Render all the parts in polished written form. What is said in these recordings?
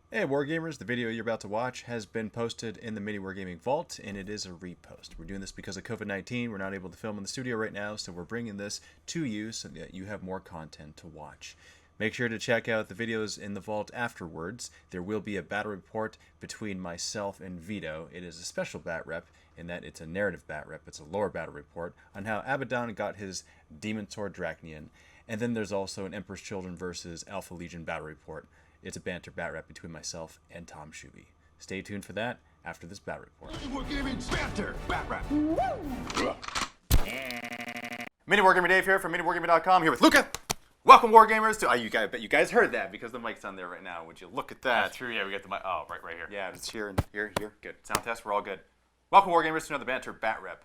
Hey Wargamers, the video you're about to watch has been posted in the MiniWarGaming vault, and it is a repost. We're doing this because of COVID-19. We're not able to film in the studio right now, so we're bringing this to you so that you have more content to watch. Make sure to check out the videos in the vault afterwards. There will be a battle report between myself and Vito. It is a special bat rep in that it's a narrative bat rep. It's a lore battle report on how Abaddon got his Demon Sword Dracnian. And then there's also an Emperor's Children versus Alpha Legion battle report. It's a banter bat rep between myself and Tom Shuby. Stay tuned for that after this bat report. MiniWarGaming banter bat rep. MiniWarGaming Dave here from MiniWarGaming.com, here with Luka. Welcome, Wargamers, to... I bet you guys heard that because the mic's on there right now. Would you look at that? That's true, yeah, we got the mic. Oh, right here. Yeah, it's here and here. Good. Sound test, we're all good. Welcome, Wargamers, to another banter bat rep.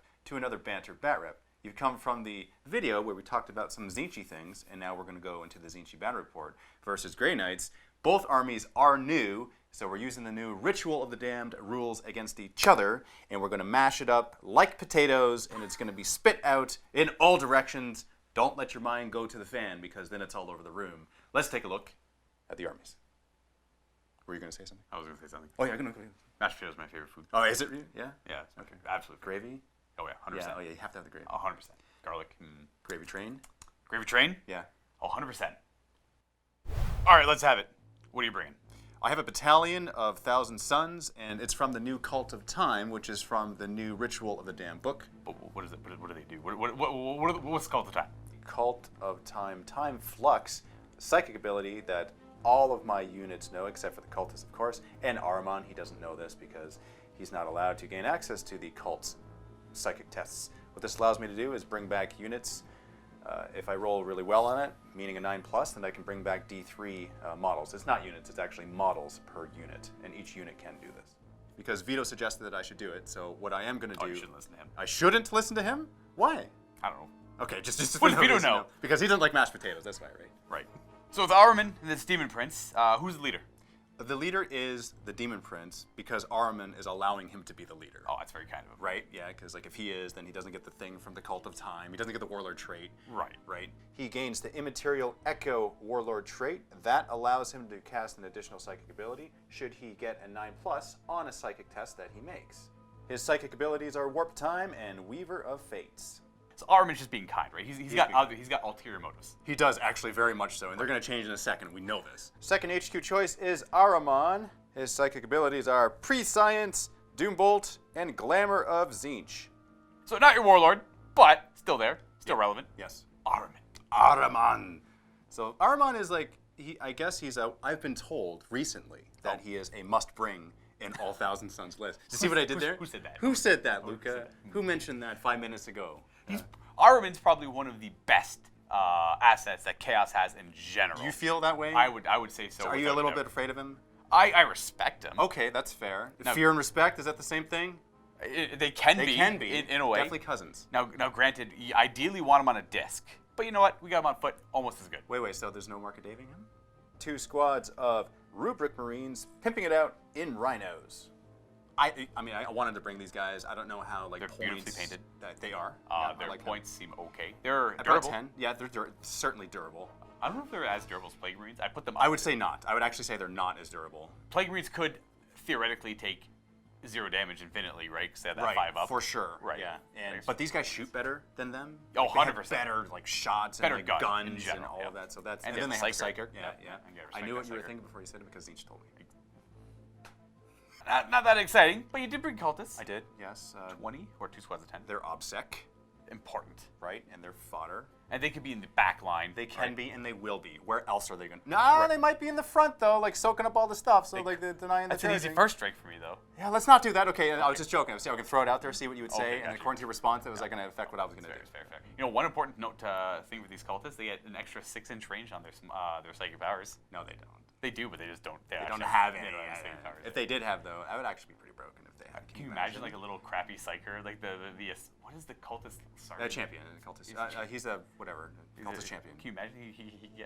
You've come from the video where we talked about some Tzeentch things, and now we're going to go into the Tzeentch battle report versus Grey Knights. Both armies are new, so we're using the new Ritual of the Damned rules against each other, and we're going to mash it up like potatoes, and it's going to be spit out in all directions. Don't let your mind go to the fan, because then it's all over the room. Let's take a look at the armies. Were you going to say something? I was going to say something. Oh, yeah, go. Mashed potato is my favorite food. Oh, is it? Yeah? Yeah, Okay. absolute Gravy? Oh, yeah, 100%. Yeah, you have to have the gravy. 100%. Garlic. Gravy train? Gravy train? Yeah. Oh, 100%. All right, let's have it. What are you bringing? I have a battalion of Thousand Sons, and it's from the new Cult of Time, which is from the new Ritual of the Damned book. What is it? What do they do? What's called the time? Cult of Time. Time Flux, psychic ability that all of my units know, except for the cultists, of course, and Ahriman. He doesn't know this because he's not allowed to gain access to the cult's psychic tests. What this allows me to do is bring back units. If I roll really well on it, meaning a 9+, then I can bring back D3 models. It's not units, it's actually models per unit, and each unit can do this. Because Vito suggested that I should do it, so what I am going to do... Oh, you shouldn't listen to him. I shouldn't listen to him? Why? I don't know. Okay, just What does for no Vito reason, know? no. Because he doesn't like mashed potatoes, that's why, right? Right. So with Ahriman and this Demon Prince, who's the leader? The leader is the Demon Prince because Ahriman is allowing him to be the leader. Oh, that's very kind of him. Right? Yeah, because like if he is, then he doesn't get the thing from the Cult of Time. He doesn't get the Warlord trait. Right. Right? He gains the Immaterial Echo Warlord trait. That allows him to cast an additional psychic ability should he get a 9+ on a psychic test that he makes. His psychic abilities are Warp Time and Weaver of Fates. So Ahriman's just being kind, right? He's got ulterior motives. He does, actually, very much so, and they're going to change in a second. We know this. Second HQ choice is Ahriman. His psychic abilities are Prescience, Doombolt, and Glamour of Tzeentch. So not your warlord, but still there, still relevant. Yes. Ahriman. So Ahriman is like, I've been told recently that he is a must-bring in all Thousand Sons list. Did you see what I did there? Who said that? Who said that, Luka? Who mentioned that 5 minutes ago? Ahriman's probably one of the best assets that Chaos has in general. Do you feel that way? I would say so. Are you a little bit afraid of him? I respect him. Okay, that's fair. Now, fear and respect, is that the same thing? They can be in a way. Definitely cousins. Now, granted, you ideally want him on a disc, but you know what? We got him on foot, almost as good. Wait, so there's no Markadaving him? 2 squads of Rubric Marines pimping it out in Rhinos. I mean, I wanted to bring these guys. I don't know how, like, They're points... beautifully painted. That they are. Their like points seem okay. They're About durable. 10. Yeah, they're certainly durable. I don't know if they're as durable as Plague Marines. I put them. I would say not. I would actually say they're not as durable. Plague Marines could theoretically take 0 damage infinitely, right? Because they have that Right, 5 up. for sure. Right. Yeah. But these guys shoot better than them. Oh, Like, they have 100%. better like shots Better and like, gun in guns general, and all yeah. of that. So that's And then they they have have Psyker. Psyker. Yeah. Yeah, I get I knew what respect you were Psyker. thinking before you said it because Tzeentch told me. Not that exciting, but you did bring cultists. I did. Yes. 20 or 2 squads of 10. They're obsec, Important. right? And they're fodder. And they could be in the back line. They can right? be and they will be. Where else are they going? Nah, they might be in the front though, like soaking up all the stuff. So like they're denying the That's an easy charging. first strike for me, though. Yeah, let's not do that. Okay, I was just joking. I was saying I can throw it out there, see what you would say, Okay, and gotcha. according to your response, it was like going to affect what I was going to do. Fair. You know, one important note thing with these cultists, they get an extra 6-inch range on their psychic powers. No, they don't. They do, but they just don't. They don't have any. They don't have the same powers. If they did have though, I would actually be pretty broken if they had. Can you imagine like a little crappy psyker, like the what is the cultist? Sorry, champion, cultist. He's a whatever cultist champion. Can you imagine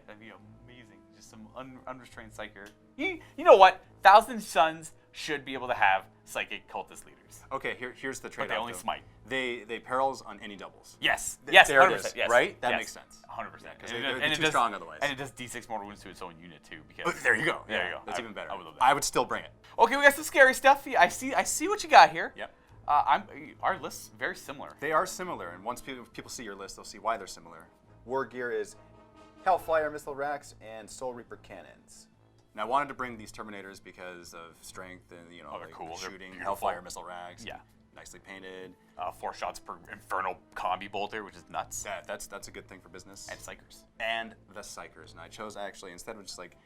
that'd be amazing. Just some unrestrained psyker. You know what? Thousand Sons should be able to have psychic cultist leaders. Okay, here's the trade-off. But they only though. smite. They perils on any doubles. Yes. Yes. There 100%. it is. Yes. That yes. makes sense. 100%. Because they're too strong otherwise. And it does D6 mortal wounds to its own unit too. Because There you go. There you go. That's even better. I would love that. I would still bring it. Okay, we got some scary stuff. Yeah, I see what you got here. Yep. Our list's very similar. They are similar, and once people see your list, they'll see why they're similar. War gear is Hellfire missile racks and Soul Reaper cannons. And I wanted to bring these Terminators because of strength and they're like cool. They're shooting beautiful. Hellfire missile racks. Yeah. Nicely painted. 4 shots per Infernal Combi Bolter, which is nuts. That's a good thing for business. And Psykers. And the Psykers. And I chose actually, instead of just like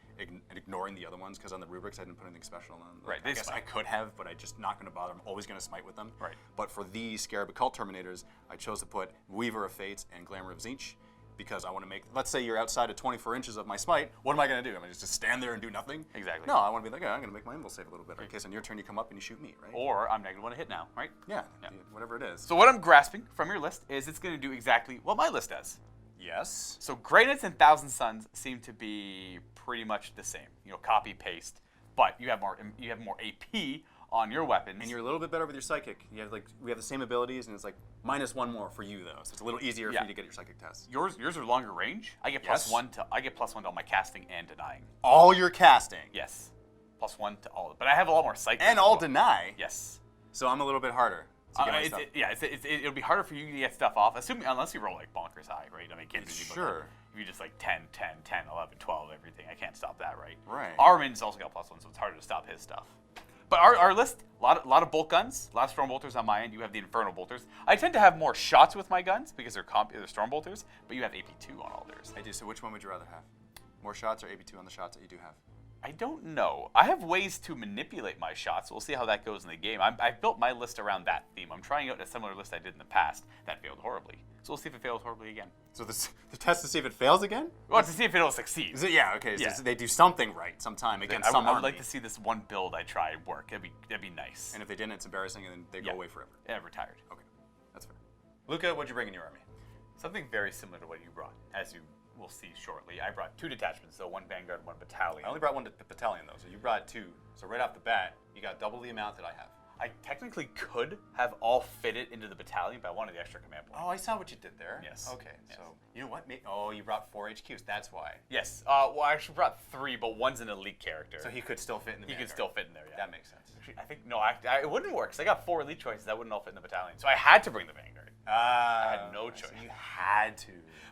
ignoring the other ones, because on the rubrics I didn't put anything special on. Right. I guess I could have, but I'm just not going to bother. I'm always going to smite with them. Right. But for these Scarab Occult Terminators, I chose to put Weaver of Fates and Glamour of Tzeentch, because I want to make, let's say you're outside of 24 inches of my smite, what am I going to do? Am I just stand there and do nothing? Exactly. No, I want to be like, I'm going to make my invul save a little bit, in case on your turn you come up and you shoot me, right? Or I'm -1 to hit now, right? Yeah, whatever it is. So what I'm grasping from your list is it's going to do exactly what my list does. Yes. So Grey Knights and Thousand Suns seem to be pretty much the same. Copy paste, but you have more AP on your weapons. And you're a little bit better with your psychic. You have we have the same abilities, and it's like -1 more for you though, so it's a little easier for you to get your psychic tests. Yours are longer range. I get +1 to all my casting and denying. All your casting. Yes, +1 to all. But I have a lot more psychic. And all deny. Yes. So I'm a little bit harder. It'll be harder for you to get stuff off, unless you roll like bonkers high, right? I mean, can't do sure. If you just like 10, 10, 10, 11, 12, everything, I can't stop that, right? Right. Armin's also got +1, so it's harder to stop his stuff. But our list, a lot of bolt guns, a lot of storm bolters on my end. You have the infernal bolters. I tend to have more shots with my guns because they're storm bolters, but you have AP2 on all theirs. I do. So which one would you rather have? More shots or AP2 on the shots that you do have? I don't know. I have ways to manipulate my shots. We'll see how that goes in the game. I've built my list around that theme. I'm trying out a similar list I did in the past that failed horribly. So we'll see if it fails horribly again. So the test to see if it fails again? Well, to see if it'll succeed. Is it? Yeah. Okay. Yeah. So they do something right sometime against some I army. would like to see this one build I tried work. That'd be nice. And if they didn't, it's embarrassing, and then they go away forever. Yeah, retired. Okay, that's fair. Luka, what'd you bring in your army? Something very similar to what you brought, as you will see shortly. I brought 2 detachments, so 1 vanguard, 1 battalion. I only brought 1 battalion though, so you brought 2. So right off the bat, you got double the amount that I have. I technically could have all fitted into the battalion, but I wanted the extra command point. Oh, I saw what you did there. Yes. Okay. Yes. So you know what? You brought 4 HQs. That's why. Yes. Well, I actually brought 3, but 1's an elite character. So he could still fit in the. He could still fit in there. Yeah. That makes sense. Actually, I think it wouldn't work because I got 4 elite choices that wouldn't all fit in the battalion, so I had to bring the vanguard. I had no choice. You had to.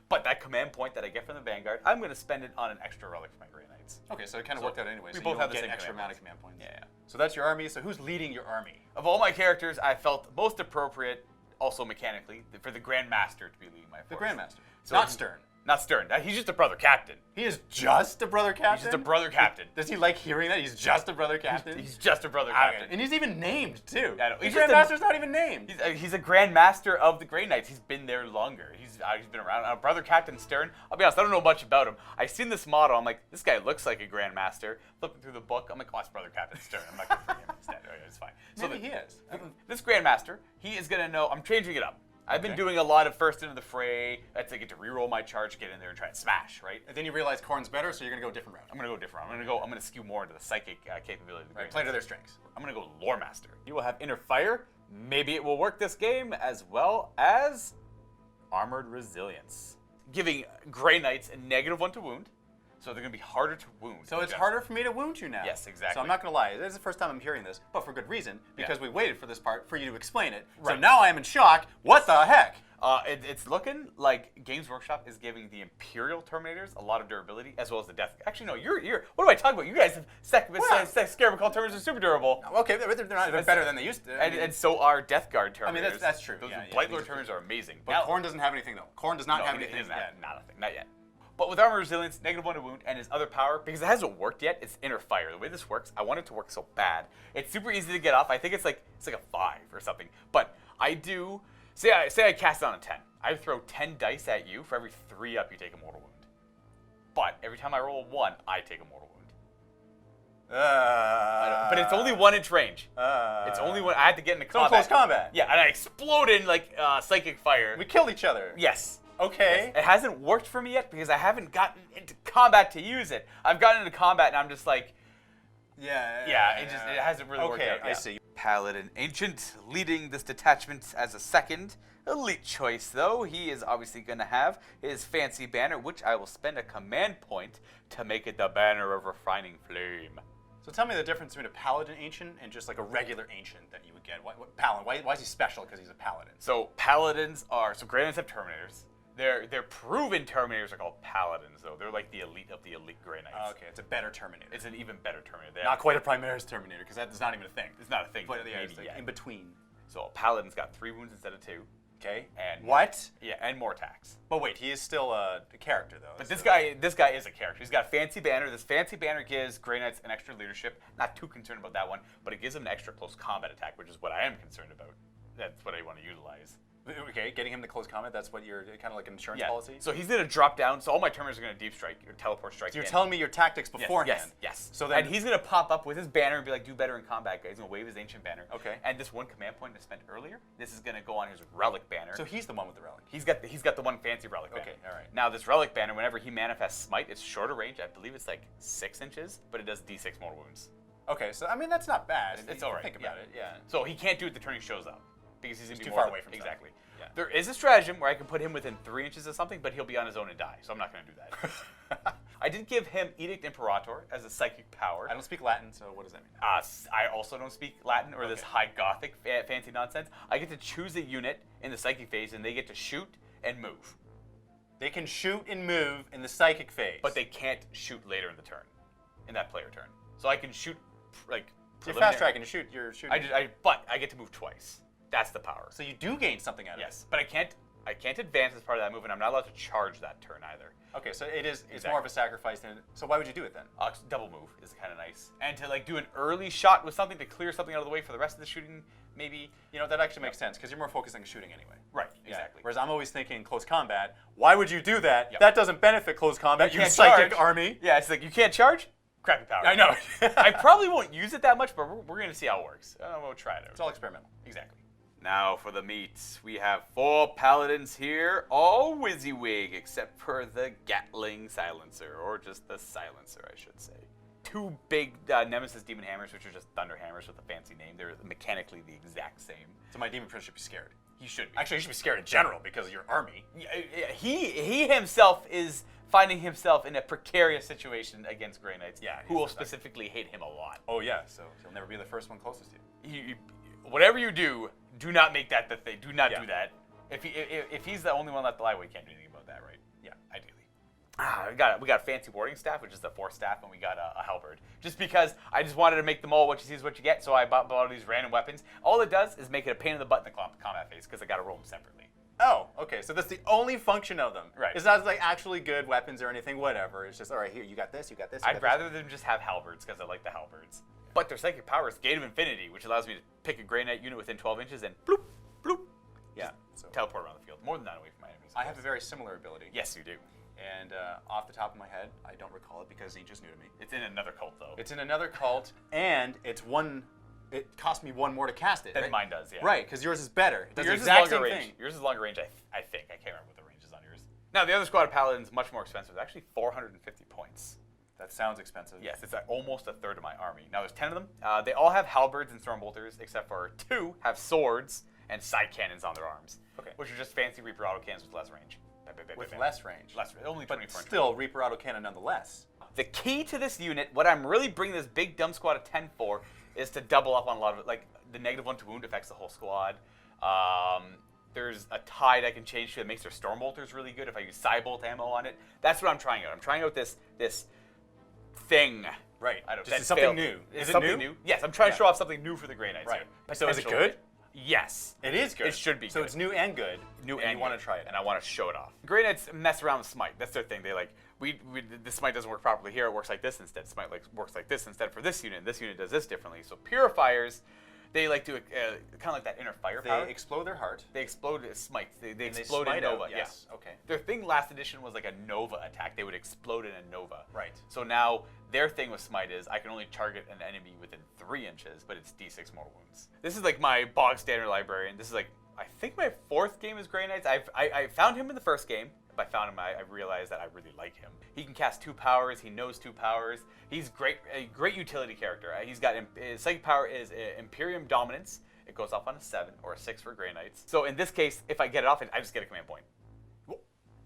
But that command point that I get from the vanguard, I'm going to spend it on an extra relic for my Grey Knights. Okay, so it kind of worked out anyway. We so both you have the get same an extra command amount of command points. Yeah. So that's your army. So who's leading your army? Of all my characters, I felt most appropriate, also mechanically, for the Grand Master to be leading my force. The Grandmaster. So Not Stern. Not Stern. He's just a brother captain. He is just a brother captain? He's just a brother captain. Does he like hearing that? He's just a brother captain? He's just a brother captain. And he's even named, too. I know. The Grandmaster's not even named. He's a Grand Master of the Grey Knights. He's been there longer. He's been around. Brother Captain Stern, I'll be honest, I don't know much about him. I've seen this model. I'm like, this guy looks like a Grand Master. Flipping through the book, I'm like, oh, it's Brother Captain Stern. I'm not going to bring him instead. Okay, it's fine. Maybe he is. This Grand Master, he is going to know. I'm changing it up. I've been doing a lot of first into the fray. I get to reroll my charge, get in there and try and smash, right? And then you realize Khorne's better, so you're gonna go a different route. I'm gonna go different. I'm gonna skew more into the psychic capability. Of the Right, play to their strengths. I'm gonna go Lore Master. He will have Inner Fire. Maybe it will work this game, as well as Armored Resilience, giving Grey Knights a -1 to wound. So they're going to be harder to wound. So it's harder for me to wound you now. Yes, exactly. So I'm not going to lie. This is the first time I'm hearing this, but for good reason, because we waited for this part for you to explain it. Right. So now I am in shock. What the heck? It's looking like Games Workshop is giving the Imperial Terminators a lot of durability, as well as the Death. Actually, no, you're. What am I talking about? You guys have Scarab Occult Terminators are super durable. Okay, they're not. They're better than they used to. And so are Death Guard Terminators. I mean, that's true. Those Blight Lord Terminators are amazing. But Khorne doesn't have anything though. Khorne does not have anything yet. Not yet. But with Armor Resilience, -1 to wound, and his other power, because it hasn't worked yet, it's Inner Fire. The way this works, I want it to work so bad. It's super easy to get off. I think it's like a 5 or something. But I do, say I cast it on a 10. I throw 10 dice at you. For every 3 up, you take a mortal wound. But every time I roll a 1, I take a mortal wound. But it's only 1-inch range. It's only when I had to get into combat. Close combat. Yeah, and I exploded in like Psychic Fire. We killed each other. Yes. Okay. It hasn't worked for me yet because I haven't gotten into combat to use it. I've gotten into combat and I'm just like, it hasn't really worked out. I see. Paladin Ancient, leading this detachment as a second. Elite choice, though. He is obviously going to have his fancy banner, which I will spend a command point to make it the Banner of Refining Flame. So tell me the difference between a Paladin Ancient and just like a regular Ancient that you would get. Paladin, why is he special? Because he's a Paladin. So Paladins are, so Grey Knights have Terminators. Their proven Terminators are called Paladins, though. They're like the elite of the elite Grey Knights. Oh, okay, it's a better Terminator. It's an even better Terminator. Not quite a Primaris Terminator, because that's not even a thing. It's not a thing. But yeah, maybe it's like yet. in between. So a Paladin's got 3 wounds instead of 2. Okay. And what? Yeah, and more attacks. But wait, he is still a character, though. But this guy is a character. He's got a fancy banner. This fancy banner gives Grey Knights an extra leadership. Not too concerned about that one, but it gives them an extra close combat attack, which is what I am concerned about. That's what I want to utilize. Okay, getting him to close combat, that's what you're kind of like an insurance policy? So he's going to drop down. So all my Terminators are going to deep strike or teleport strike. So you're telling me your tactics beforehand? Yes. So then, and he's going to pop up with his banner and be like, do better in combat, guys. He's going to wave his ancient banner. Okay. And this one command point I spent earlier, this is going to go on his relic banner. So he's the one with the relic? He's got the one fancy relic banner. Okay, all right. Now this relic banner, whenever he manifests smite, it's shorter range. I believe it's like 6 inches, but it does D6 more wounds. Okay, so I mean, that's not bad. It's all right. Think about it, yeah. So he can't do it the turn he shows up, because he's going to be too more far away from exactly. Yeah. There is a stratagem where I can put him within 3 inches of something, but he'll be on his own and die. So I'm not going to do that. I did give him Edict Imperator as a psychic power. I don't speak Latin, so what does that mean? I also don't speak Latin or this high Gothic fancy nonsense. I get to choose a unit in the psychic phase, and they get to shoot and move. They can shoot and move in the psychic phase. But they can't shoot later in the turn, in that player turn. So I can shoot, like, you're fast tracking to shoot. You're shooting. But I get to move twice. That's the power. So you do gain something out of it. Yes, but I can't advance as part of that move, and I'm not allowed to charge that turn either. Okay, so it's more of a sacrifice than. So why would you do it then? Double move is kind of nice, and to like do an early shot with something to clear something out of the way for the rest of the shooting, maybe. You know, that actually makes sense because you're more focused on shooting anyway. Right. Yeah. Exactly. Whereas I'm always thinking close combat. Why would you do that? Yep. That doesn't benefit close combat. You psychic army. Yeah, it's like you can't charge. Crappy power. I know. I probably won't use it that much, but we're gonna see how it works. We'll try it out. It's all experimental. Exactly. Now for the meat. We have 4 paladins here, all WYSIWYG, except for the Gatling Silencer, or just the Silencer, I should say. 2 big Nemesis Demon Hammers, which are just Thunder Hammers with a fancy name. They're mechanically the exact same. So my Demon Prince should be scared. He should be. Actually, he should be scared in general because of your army. He himself is finding himself in a precarious situation against Grey Knights, who will specifically hate him a lot. Oh yeah, so he'll never be the first one closest to you. Whatever you do, do not make that the thing. Do not do that. If he's the only one left alive, we can't do anything about that, right? Yeah, ideally. We got a fancy warding staff, which is the 4th staff, and we got a halberd. Just because I just wanted to make them all what you see is what you get, so I bought all these random weapons. All it does is make it a pain in the butt in the combat phase, because I got to roll them separately. Oh, okay. So that's the only function of them. Right. It's not like actually good weapons or anything. Whatever. It's just all right. Here, you got this. You got this. I'd rather them just have halberds because I like the halberds. But their psychic power is Gate of Infinity, which allows me to pick a Grey Knight unit within 12 inches and bloop, bloop. Yeah. So teleport around the field. More than that away from my enemies. I have a very similar ability. Yes, you do. And off the top of my head, I don't recall it because it's just new to me. It's in another cult, though. It's in another cult, and it's one. It cost me 1 more to cast it. Than mine does, yeah. Right, because yours is better. It does yours the exact is longer same range. thing. Yours is longer range, I think. I can't remember what the range is on yours. Now, the other squad of paladins, much more expensive. It's actually 450 points. That sounds expensive. Yes, it's almost a third of my army. Now, there's 10 of them. They all have halberds and stormbolters, except for 2 have swords and side cannons on their arms. Okay. Which are just fancy Reaper autocannons with less range. With less range. Only 24 but still, Reaper autocannon nonetheless. The key to this unit, what I'm really bringing this big dumb squad of 10 for, is to double up on a lot of it. Like, the -1 to wound affects the whole squad. There's a tide I can change to that makes their Stormbolters really good if I use Cybolt ammo on it. That's what I'm trying out. I'm trying out this thing. Right. I don't Just something new. Is it something new? Yes, I'm trying to show off something new for the Grey Knights Right. here. So is it good? Yes. It is good. It should be So good. it's new and good. New and you want good. to try it. And I want to show it off. Grey Knights mess around with Smite. That's their thing. They like, the Smite doesn't work properly here. It works like this instead. Smite works like this instead for this unit. This unit does this differently. So Purifiers, they like do kind of like that inner firepower. They explode their heart. They explode Smites. They And explode smite in Nova. out, yes. Okay. Their thing last edition was like a Nova attack. They would explode in a Nova. Right. So now their thing with Smite is I can only target an enemy within 3 inches, but it's D6 more wounds. This is like my bog standard librarian. This is like, I think my 4th game is Grey Knights. I found him in the first game, I found him, I realized that I really like him. He can cast 2 powers. He knows 2 powers. He's a great utility character. He's got his psychic power is Imperium Dominance. It goes off on a 7 or a 6 for Grey Knights. So in this case, if I get it off, I just get a command point.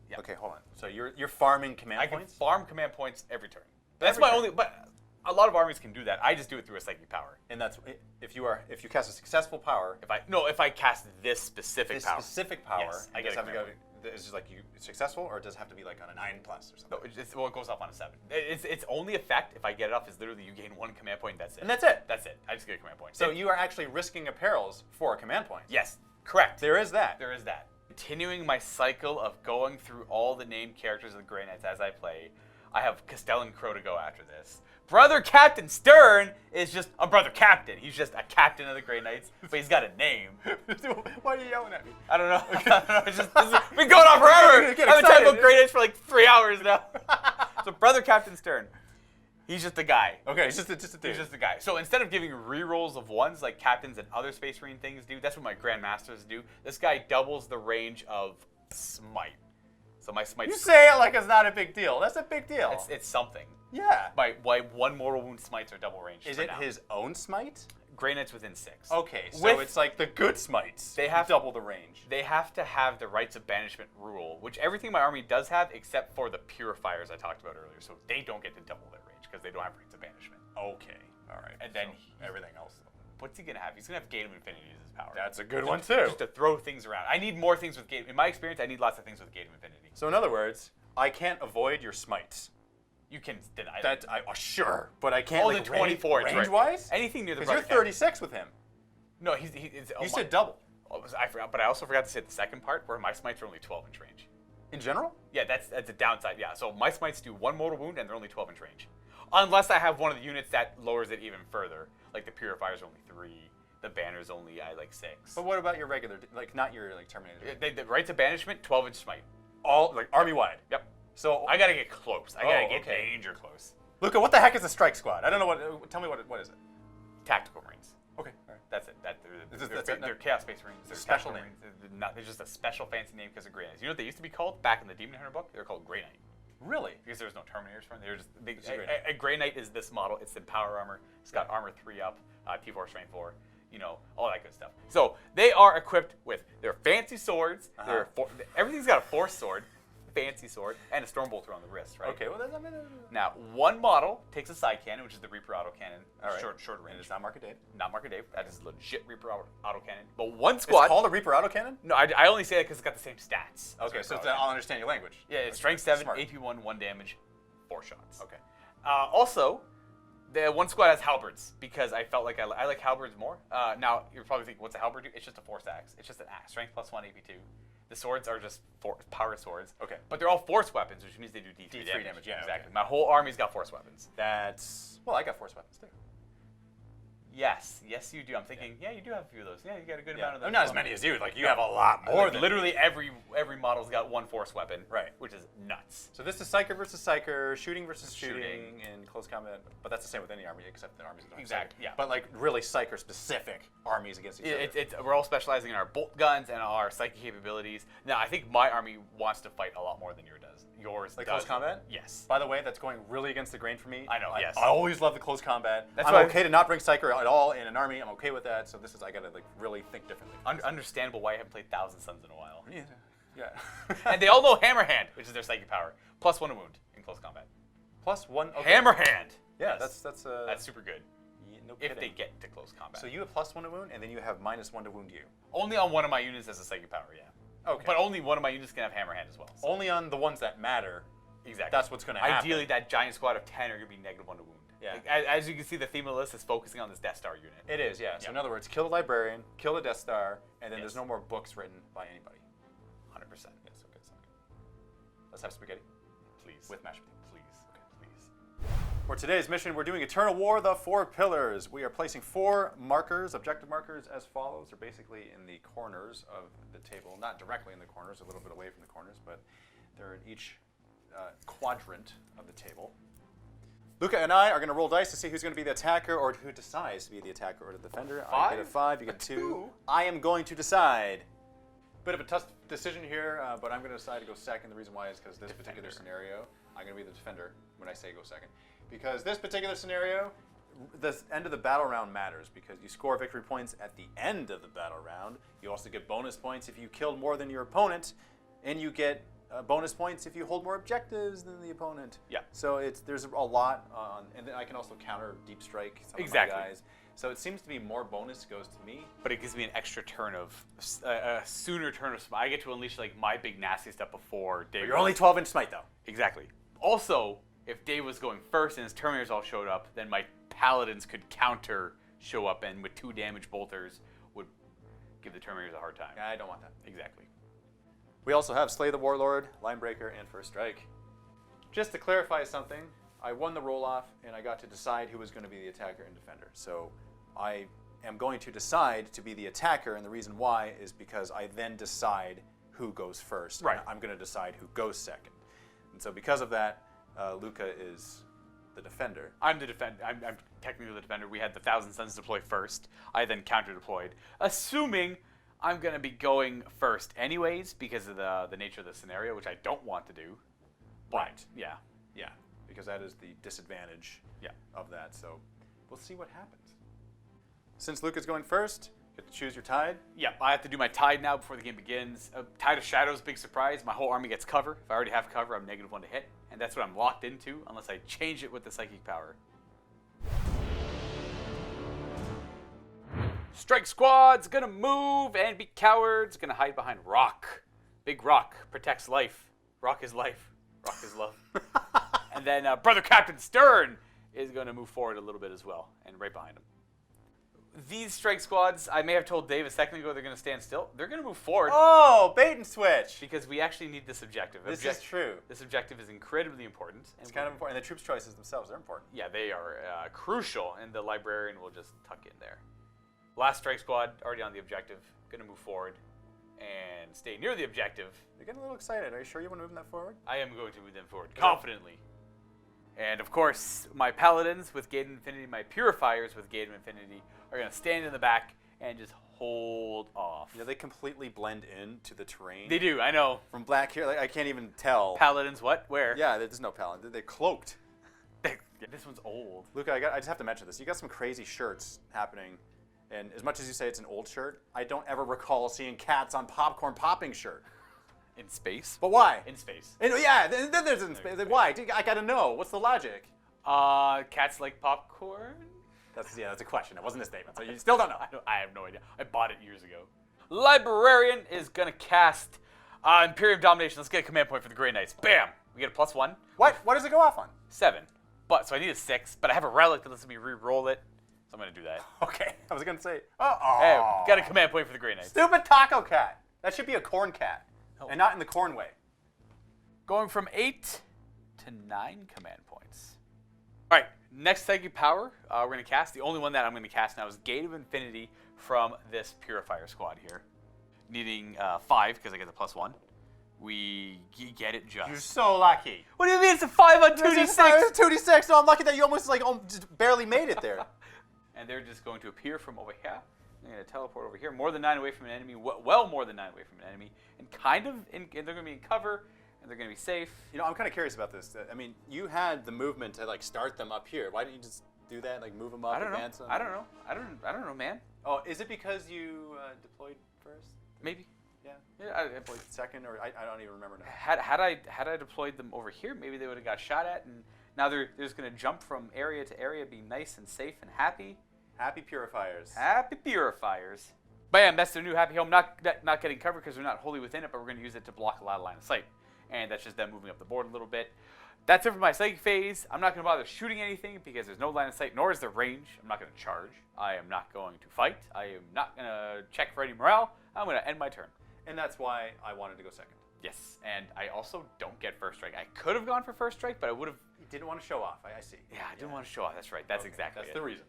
Yeah. Okay, hold on. So you're farming command points? I can farm command points every turn. That's my only. But a lot of armies can do that. I just do it through a psychic power. And that's if you cast a successful power. If I cast this specific power. Specific power. Yes, I get a command point. Is it like you successful, or does it have to be like on a 9+ or something? No, it goes off on a 7. Its only effect, if I get it off, is literally you gain 1 command point. That's it. And that's it. That's it. I just get a command point. So you are actually risking a perils for a command point. Yes, correct. There is that. There is that. Continuing my cycle of going through all the named characters of the Grey Knights as I play, I have Castellan Crow to go after this. Brother Captain Stern is just a brother captain. He's just a captain of the Grey Knights, but he's got a name. Why are you yelling at me? I don't know. It's been going on forever. I've been talking about Grey Knights for like 3 hours now. So Brother Captain Stern, he's just a guy. Okay, he's just a dude. He's just a guy. So instead of giving rerolls of 1s like captains and other Space Marine things do, that's what my Grandmasters do. This guy doubles the range of Smite. So my Smite. You say it like it's not a big deal. That's a big deal. It's something. Yeah. My 1 mortal wound smites are double range. Is it his own smite? Grey Knights within 6. Okay, so it's like the good smites. They have double the range. They have to have the Rites of Banishment rule, which everything my army does have except for the Purifiers I talked about earlier. So they don't get to double their range because they don't have Rites of Banishment. Okay, all right. And then everything else. What's he gonna have? He's gonna have Gate of Infinity as his power. That's a good one too. Just to throw things around. I need more things with Gate. In my experience, I need lots of things with Gate of Infinity. So in other words, I can't avoid your smites. You can deny that. Sure, but I can't. Only 24 range-wise. Anything near the. Because you're 36 with him. No, he's you said double. I forgot, but I also forgot to say the second part where my smites are only 12-inch range. In general? Yeah, that's a downside. Yeah, so my smites do 1 mortal wound and they're only 12-inch range, unless I have one of the units that lowers it even further. Like the Purifiers are only 3, the Banner's only like 6. But what about your regular, like not your like Terminator? The Rites of Banishment, 12-inch smite. All like army wide. Yep. So I gotta get close. I gotta get danger close. Luka, what the heck is a strike squad? I don't know what. Tell me what is it? Tactical Marines. Okay, all right. That's it. They're Chaos Space Marines. They're special name. They're just a special fancy name because of Grey Knights. You know what they used to be called back in the Demon Hunter book? They were called Grey Knight. Really? Because there was no Terminators for them. They were just a Grey Knight is this model. It's the power armor. It's got armor 3 up, T4 strength 4. You know, all that good stuff. So they are equipped with their fancy swords. Everything's got a force sword. Fancy sword, and a Stormbolter on the wrist, right? Okay, well, that's, now, one model takes a side cannon, which is the Reaper autocannon, short range. And it's not Market Dave. Not Market Dave. That is legit Reaper autocannon. But one squad. It's called a Reaper autocannon? No, I only say that because it's got the same stats. Okay, so I'll understand your language. Yeah, it's strength 7, AP 1, 1 damage, 4 shots. Okay. Also, the one squad has halberds because I felt like I like halberds more. Now, you're probably thinking, what's a halberd do? It's just a force axe. It's just an axe. Strength +1, AP 2. The swords are just power swords. Okay. But they're all force weapons, which means they do D3 damage. Yeah, exactly. Okay. My whole army's got force weapons. Well, I got force weapons too. Yes, you do. I'm thinking, yeah, you do have a few of those. Yeah, you got a good amount of those. Not as many as you. Like you have a lot more. Like, literally every model's got 1 force weapon. Right. Which is nuts. So this is Psyker versus Psyker, shooting versus shooting in close combat. But that's the same with any army except the armies that don't have Exactly. Psyker. Yeah. But like really Psyker specific armies against each other. We're all specializing in our bolt guns and our psychic capabilities. Now, I think my army wants to fight a lot more than yours does. Like close combat? Yes. By the way, that's going really against the grain for me. I know. Yes. I always love the close combat. I'm okay to not bring Psyker at all in an army. I'm okay with that. So I gotta like really think differently. Understandable why I haven't played Thousand Suns in a while. Yeah. And they all know Hammer Hand, which is their psychic power, +1 to wound in close combat. +1. Okay. Hammer Hand. Yeah, yes. that's super good. No if they get to close combat. So you have +1 to wound, and then you have -1 to wound you. Only on one of my units as a psychic power, yeah. Okay. But only one of my units can have Hammer Hand as well. So. Only on the ones that matter. Exactly. That's what's going to happen. Ideally, that giant squad of 10 are going to be -1 to wound. Yeah. Like, as you can see, the theme of the list is focusing on this Death Star unit. It is, yeah. So in other words, kill the Librarian, kill the Death Star, and then there's no more books written by anybody. 100%. Yes, okay, Let's have spaghetti. Please. With mashed potatoes. Please. Okay, please. For today's mission, we're doing Eternal War, the 4 Pillars. We are placing 4 markers, objective markers, as follows. They're basically in the corners of the table. Not directly in the corners, a little bit away from the corners, but they're in each quadrant of the table. Luka and I are going to roll dice to see who's going to be the attacker or who decides to be the attacker or the defender. I get a 5, you get a 2. I am going to decide. Bit of a tough decision here, but I'm going to decide to go second. The reason why is because this particular scenario, I'm going to be the defender when I say go second. Because this particular scenario, the end of the battle round matters because you score victory points at the end of the battle round. You also get bonus points if you killed more than your opponent, and you get bonus points if you hold more objectives than the opponent. Yeah. So there's a lot on, and then I can also counter deep strike some of my guys. So it seems to be more bonus goes to me. But it gives me an extra turn of, a sooner turn of smite. I get to unleash like my big nasty stuff before Dave. But you're only 12-inch smite though. Exactly. Also, if Dave was going first and his Terminators all showed up, then my Paladins could counter show up and with 2 damage bolters would give the Terminators a hard time. I don't want that. Exactly. We also have Slay the Warlord, Linebreaker, and First Strike. Just to clarify something, I won the roll-off, and I got to decide who was going to be the attacker and defender. So I am going to decide to be the attacker, and the reason why is because I then decide who goes first. Right. And I'm going to decide who goes second. And so because of that, Luka is the defender. I'm the defender. I'm technically the defender. We had the Thousand Suns deploy first. I then counter-deployed, assuming I'm going to be going first anyways because of the nature of the scenario, which I don't want to do. But, Right. yeah. Yeah, because that is the disadvantage of that. So we'll see what happens. Since Luka's going first, you get to choose your tide. Yep, I have to do my tide now before the game begins. Tide of Shadows, big surprise. My whole army gets cover. If I already have cover, I'm -1 to hit. And that's what I'm locked into unless I change it with the Psychic power. Strike Squad's gonna move and be cowards. Gonna hide behind Rock. Big Rock protects life. Rock is life. Rock is love. And then Brother Captain Stern is gonna move forward a little bit as well, and right behind him. These strike squads, I may have told Dave a second ago they're going to stand still. They're going to move forward. Oh, bait and switch. Because we actually need this objective. This is true. This objective is incredibly important. It's kind of important. And the troops' choices themselves are important. Yeah, they are crucial, and the librarian will just tuck in there. Last strike squad, already on the objective. Going to move forward and stay near the objective. You're getting a little excited. Are you sure you want to move that forward? I am going to move them forward confidently. And of course, my paladins with Gate of Infinity, my purifiers with Gate of Infinity are going to stand in the back and just hold off. Yeah, they completely blend into the terrain. They do, I know. From black here, like, I can't even tell. Paladins, what? Where? Yeah, there's no paladin. They're cloaked. This one's old. Luka, I just have to mention this. You got some crazy shirts happening. And as much as you say it's an old shirt, I don't ever recall seeing cats on popcorn popping shirt. In space? But why? In space. Yeah, then there's in space. Why? I gotta know. What's the logic? Cats like popcorn? That's a question. It wasn't a statement. So you still don't know. I have no idea. I bought it years ago. Librarian is gonna cast Imperium Domination. Let's get a command point for the Grey Knights. Bam! We get a +1. What? What does it go off on? 7. But so I need a 6, but I have a relic that lets me re-roll it. So I'm gonna do that. Okay. I was gonna say. Hey, got a command point for the Grey Knights. Stupid taco cat. That should be a corn cat. Oh. And not in the corn way. Going from 8 to 9 command points. All right, next Psychic power we're going to cast. The only one that I'm going to cast now is Gate of Infinity from this Purifier squad here. Needing 5 because I get the +1. We get it just. You're so lucky. What do you mean it's a 5 on 2d6? It's 2d6, so I'm lucky that you almost just barely made it there. And they're just going to appear from over here. I'm going to teleport over here, more than 9 away from an enemy, well more than 9 away from an enemy, and they're going to be in cover, and they're going to be safe. You know, I'm kind of curious about this. I mean, you had the movement to start them up here. Why didn't you just do that, move them up, advance them? I don't know. I don't know, man. Oh, is it because you deployed first? Maybe. Yeah. Yeah, I Deployed second, or I don't even remember now. Had I deployed them over here, maybe they would have got shot at, and now they're just going to jump from area to area, be nice and safe and happy. Happy Purifiers. Happy Purifiers. Bam, that's their new happy home. Not getting covered because they're not wholly within it, but we're going to use it to block a lot of line of sight. And that's just them moving up the board a little bit. That's it for my Psychic phase. I'm not going to bother shooting anything because there's no line of sight, nor is there range. I'm not going to charge. I am not going to fight. I am not going to check for any morale. I'm going to end my turn. And that's why I wanted to go second. Yes, and I also don't get first strike. I could have gone for first strike, but I would have... You didn't want to show off, I see. Yeah, I didn't want to show off. That's right. That's exactly That's it. the reason.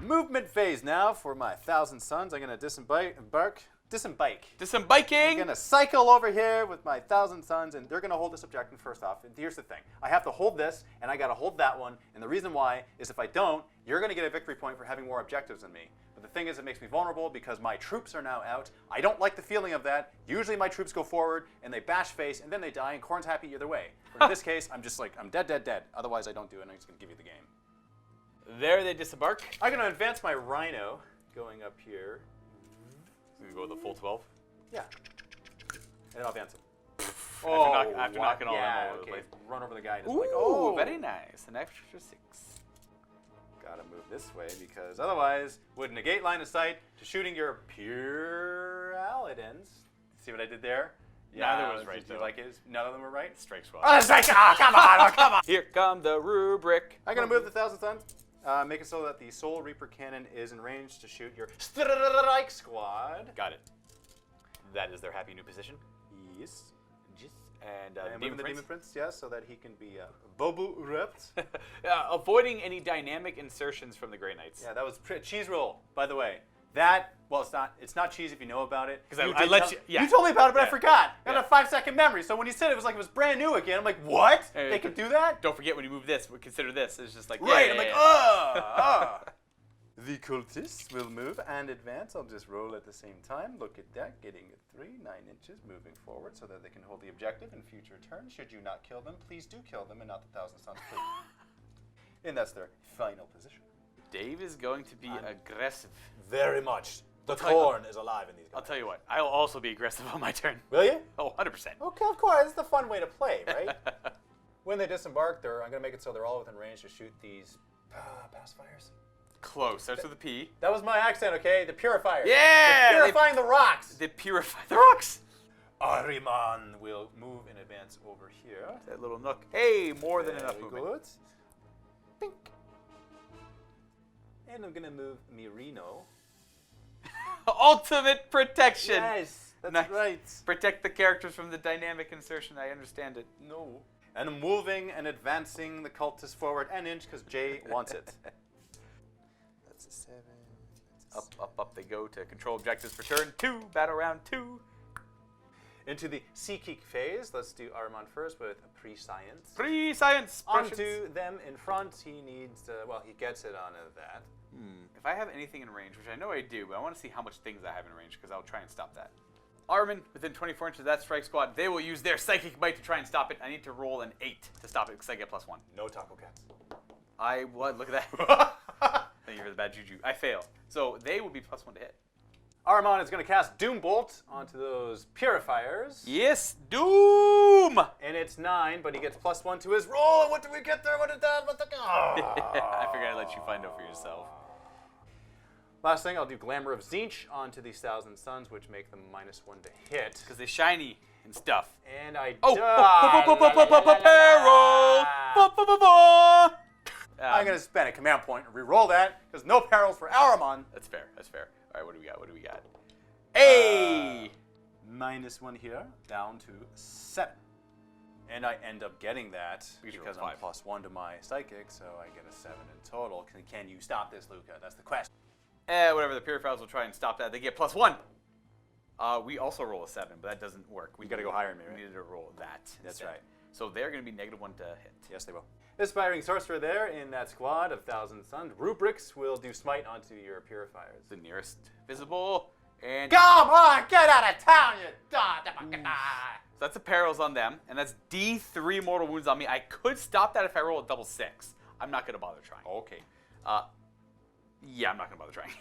Movement phase now for my 1,000 Suns. I'm going to disembark Disembike. Disembiking! I'm gonna cycle over here with my 1,000 Suns, and they're gonna hold this objective first off. And here's the thing: I have to hold this, and I gotta hold that one. And the reason why is if I don't, you're gonna get a victory point for having more objectives than me. But the thing is, it makes me vulnerable because my troops are now out. I don't like the feeling of that. Usually, my troops go forward and they bash face, and then they die, and Khorne's happy either way. But in this case, I'm just like, I'm dead, dead, dead. Otherwise, I don't do it. And I'm just gonna give you the game. There they disembark. I'm gonna advance my Rhino, going up here. So we go with the full 12. Yeah. And I'll advance him. After knocking all yeah, them all over the okay. place. Run over the guy and just Ooh, like, oh. very nice. An extra 6. Gotta move this way because otherwise would negate line of sight to shooting your Paladins. See what I did there? Neither was right, Did you though. like it? None of them were right? Strike squad. Oh, it's like, oh, come on, oh, come on. Here come the rubric. I'm gonna move the 1,000 Suns. Make it so that the Soul Reaper cannon is in range to shoot your Strike Squad. Got it. That is their happy new position. Yes. And And Demon moving the Prince. Demon Prince, yes, so that he can be Bobu Rept. Avoiding any dynamic insertions from the Grey Knights. Yeah, that was cheese roll, by the way. That, well, it's not cheese if you know about it. 'Cause You I did let tell- you- yeah. You told me about it, but I Yeah. forgot. I Yeah. had a 5-second memory, so when you said it was like it was brand new again, I'm like, what? Hey, They could do that? Don't forget when you move this, we consider this. It's just like, Right, yeah, I'm like, yeah. The cultists will move and advance. I'll just roll at the same time. Look at that, getting a 3, 9 inches, moving forward so that they can hold the objective in future turns. Should you not kill them, please do kill them and not the 1,000 Suns, please. And that's their final position. Dave is going to be aggressive. Very much. The tell you- corn is alive in these guys. I'll tell you what, I'll also be aggressive on my turn. Will you? Oh, 100%. Okay, of course. It's the fun way to play, right? When they disembark, I'm going to make it so they're all within range to shoot these pacifiers. Close. Starts with a P. That was my accent, okay? The purifiers. Yeah! They're purifying the rocks. They purify the rocks. Ahriman will move in advance over here. That little nook. Hey, more than enough Very movement. good. Pink. And I'm going to move Mirino. Ultimate protection. Yes, that's Nice. right. Protect the characters from the dynamic insertion. I understand it. No. And I'm moving and advancing the cultists forward an inch because Jay wants it. That's a 7. Up they go to control objectives for turn 2. Battle round 2. Into the Seekick phase. Let's do Armand first with Pre-Science. Pre-science. Onto them in front. He needs, well, he gets it on that. If I have anything in range, which I know I do, but I want to see how much things I have in range because I'll try and stop that. Armin, within 24 inches of that strike squad, they will use their Psychic Bite to try and stop it. I need to roll an 8 to stop it because I get +1. No taco cats. What? Look at that. Thank you for the bad juju. I fail. So they will be +1 to hit. Armand is going to cast Doom Bolt onto those purifiers. Yes, Doom! And it's 9, but he gets +1 to his roll. And what did we get there? What did that? What the? I figured I'd let you find out for yourself. Last thing, I'll do Glamour of Zinch onto these 1,000 Suns, which make them -1 to hit. Because they're shiny and stuff. And I Oh! die. Peril! I'm going to spend a command point and re-roll that, because no perils for Aramon. That's fair. That's fair. All right, what do we got? What do we got? Hey! -1 here, down to 7. And I end up getting that because I'm +1 to my psychic, so I get a 7 in total. Can you stop this, Luka? That's the question. Whatever. The Purifiers will try and stop that. They get +1. We also roll a 7, but that doesn't work. We You gotta go higher than me, right? We needed to roll that. That's instead. right. So they're going to be -1 to hit. Yes, they will. Aspiring Sorcerer there in that squad of 1,000 Suns. Rubrics will do Smite onto your Purifiers. The nearest visible. And Come on, get out of town, you so that's the perils on them. And that's D3 mortal wounds on me. I could stop that if I roll a double 6. I'm not going to bother trying. Okay. Yeah, I'm not going to bother trying.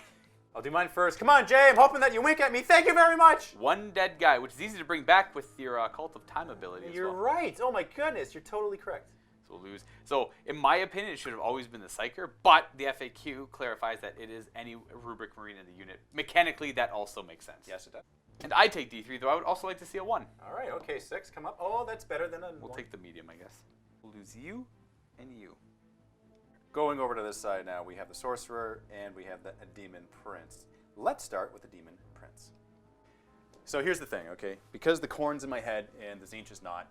I'll do mine first. Come on, Jay. I'm hoping that you wink at me. Thank you very much. One dead guy, which is easy to bring back with your Cult of Time ability as You're well. right. Oh, my goodness. You're totally correct. So we'll lose. So in my opinion, it should have always been the Psyker, but the FAQ clarifies that it is any rubric marine in the unit. Mechanically, that also makes sense. Yes, it does. And I take D3, though I would also like to see a 1. All right. Okay, 6. Come up. Oh, that's better than a We'll 1. take the medium, I guess. We'll lose you and you. Going over to this side now, we have the Sorcerer and we have the Demon Prince. Let's start with the Demon Prince. So here's the thing, okay? Because the corn's in my head and the Zinch is not,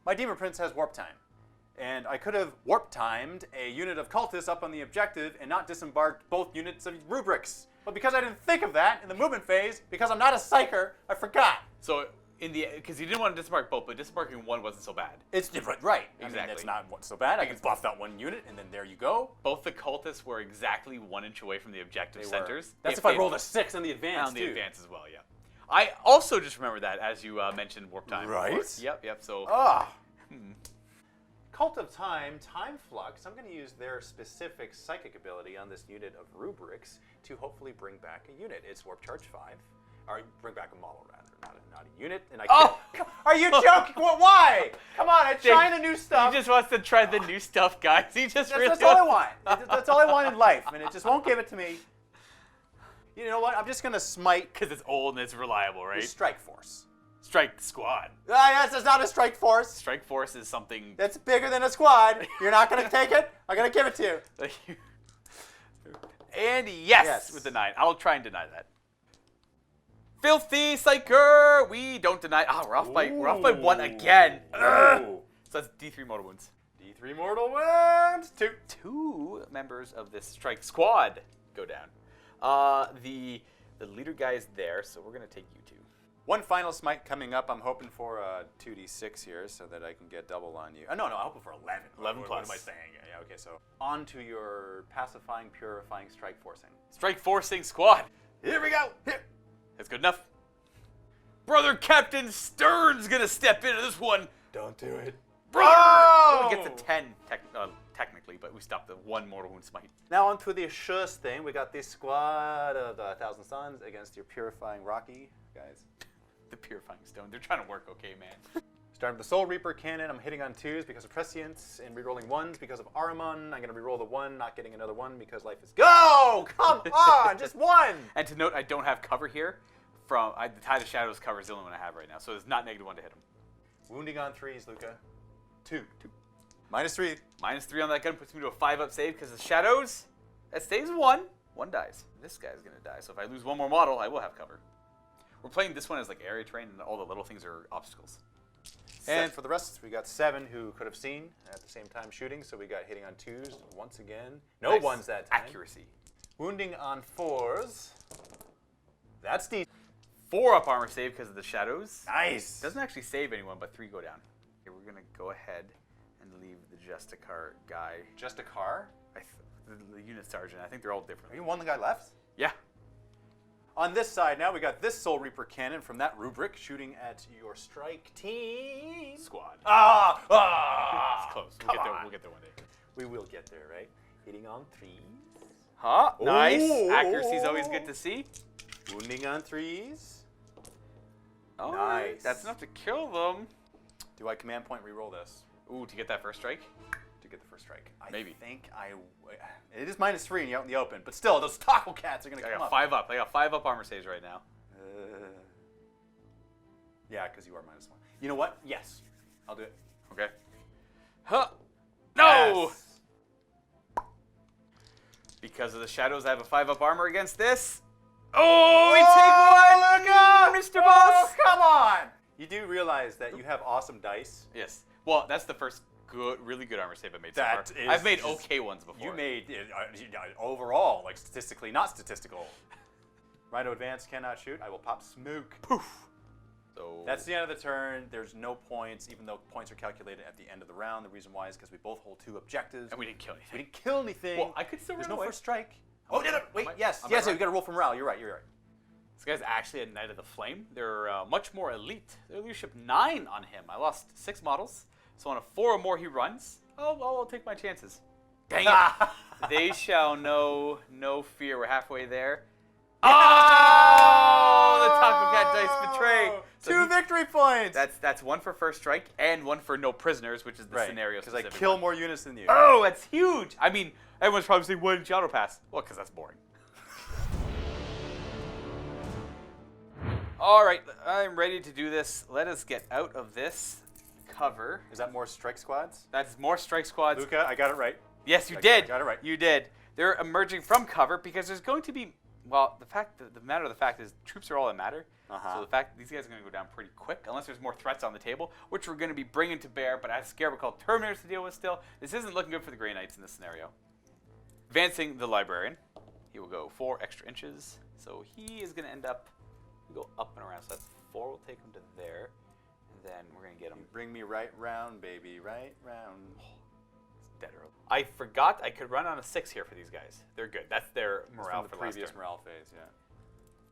my Demon Prince has Warp Time. And I could have warp-timed a unit of cultists up on the objective and not disembarked both units of rubrics. But because I didn't think of that in the movement phase, because I'm not a psyker, I forgot. So because you didn't want to disembark both, but disembarking one wasn't so bad. It's different, right? Exactly. I mean, it's not so bad. I can buff that one unit, and then there you go. Both the cultists were exactly 1 inch away from the objective centers. That's if I rolled a 6 on the advance, on the advance as well, yeah. I also just remembered that as you mentioned warp time. Right? Yep. So. Cult of Time, Time Flux. I'm going to use their specific psychic ability on this unit of rubrics to hopefully bring back a unit. It's warp charge 5. Or bring back a model, rather, not a unit. And I can't. Are you joking? Why? Come on, I'm trying the new stuff. He just wants to try the new stuff, guys. That's all I want. That's all I want in life, and it just won't give it to me. You know what? I'm just going to smite. Because it's old and it's reliable, right? Strike Force. Strike Squad. Yes, it's not a Strike Force. Strike Force is something... That's bigger than a squad. You're not going to take it? I'm going to give it to you. And yes, with the 9. I'll try and deny that. Filthy Psyker! We don't deny... we're off by 1 again. So that's D3 mortal wounds. D3 mortal wounds. 2. 2 members of this Strike Squad go down. The leader guy is there, so we're going to take you 2. One final smite coming up. I'm hoping for a 2d6 here so that I can get double on you. No, I'm hoping for 11. 11 plus. What am I saying? Yeah, okay, so on to your pacifying, purifying, strike forcing. Strike forcing squad. Here we go. Here. That's good enough. Brother Captain Stern's going to step into this one. Don't do it. Brother! Oh! We get to 10 technically, but we stopped the 1 mortal wound smite. Now on to the first thing. We got this squad of 1,000 Suns against your purifying Rocky guys. The purifying stone. They're trying to work okay, man. Starting with the Soul Reaper cannon. I'm hitting on 2s because of prescience and rerolling 1s because of Ahriman. I'm going to reroll the 1, not getting another 1 because life is go. Come on, just 1. And to note, I don't have cover here. The Tide of Shadows cover is the only one I have right now, so it's not -1 to hit him. Wounding on 3s, Luka. 2. -3. -3 on that gun puts me to a 5-up save because of Shadows. That saves 1. 1 dies. This guy's going to die, so if I lose 1 more model, I will have cover. We're playing this one as like area terrain, and all the little things are obstacles. And for the rest, we got 7 who could have seen at the same time shooting, so we got hitting on 2s once again. No Nice. 1s that time. Accuracy. Wounding on 4s. That's decent. 4-up armor save because of the Shadows. Nice. Doesn't actually save anyone, but 3 go down. Okay, we're going to go ahead and leave the Justicar guy. Just a car? The unit sergeant. I think they're all different. Are you one guy left? Yeah. On this side now, we got this Soul Reaper cannon from that rubric shooting at your strike team. Squad. It's close. We'll get there one day. We will get there, right? Hitting on 3s. Huh? Nice. Ooh. Accuracy's always good to see. Wounding on 3s. Oh, Nice. That's enough to kill them. Do I command point reroll this? Ooh, to get that first strike? To get the first strike. Maybe. I think it is -3 and you're out in the open, but still, those taco cats are going to come up. 5-up. I got 5-up armor saves right now. Yeah, because you are -1. You know what? Yes. I'll do it. Okay. Huh. No! Yes. Because of the Shadows, I have a 5-up armor against this. Oh, we take 1, Mr. Boss! Oh, come on! You do realize that you have awesome dice. Yes. Well, that's the first really good armor save I made so far. I've made okay ones before. You made overall, like statistically, not statistical. Rhino Advance cannot shoot. I will pop smoke. Poof. So that's the end of the turn. There's no points, even though points are calculated at the end of the round. The reason why is because we both hold 2 objectives. And we didn't kill anything. We didn't kill anything. Well, I could still There's run no away. first strike. Oh, no, wait, yes, we got to roll for morale. You're right. This guy's actually a Knight of the Flame. They're much more elite. Their leadership 9 on him. I lost 6 models. So on a 4 or more he runs, I'll take my chances. Dang it. They shall know no fear. We're halfway there. Oh! The Taco Cat dice betray. So 2 victory points. That's 1 for first strike and 1 for no prisoners, which is the scenario because I specific kill one. more units than you. Oh, that's huge. I mean, everyone's probably saying, why didn't you auto pass? Well, because that's boring. All right, I'm ready to do this. Let us get out of this cover. Is that more strike squads? That's more strike squads. Luka, I got it right. Yes, you did. Got it right. You did. They're emerging from cover because there's going to be Well, the matter of the fact is, troops are all that matter. Uh-huh. So the fact that these guys are going to go down pretty quick, unless there's more threats on the table, which we're going to be bringing to bear. But I have Scarab called Terminators to deal with still. This isn't looking good for the Grey Knights in this scenario. Advancing the Librarian, he will go 4 extra inches. So he is going to end up go up and around. So that's 4. We'll take him to there, and then we're going to get him. You bring me right round, baby, right round. It's dead early. I forgot I could run on a 6 here for these guys. They're good. That's their morale from the for last previous turn. morale phase, yeah.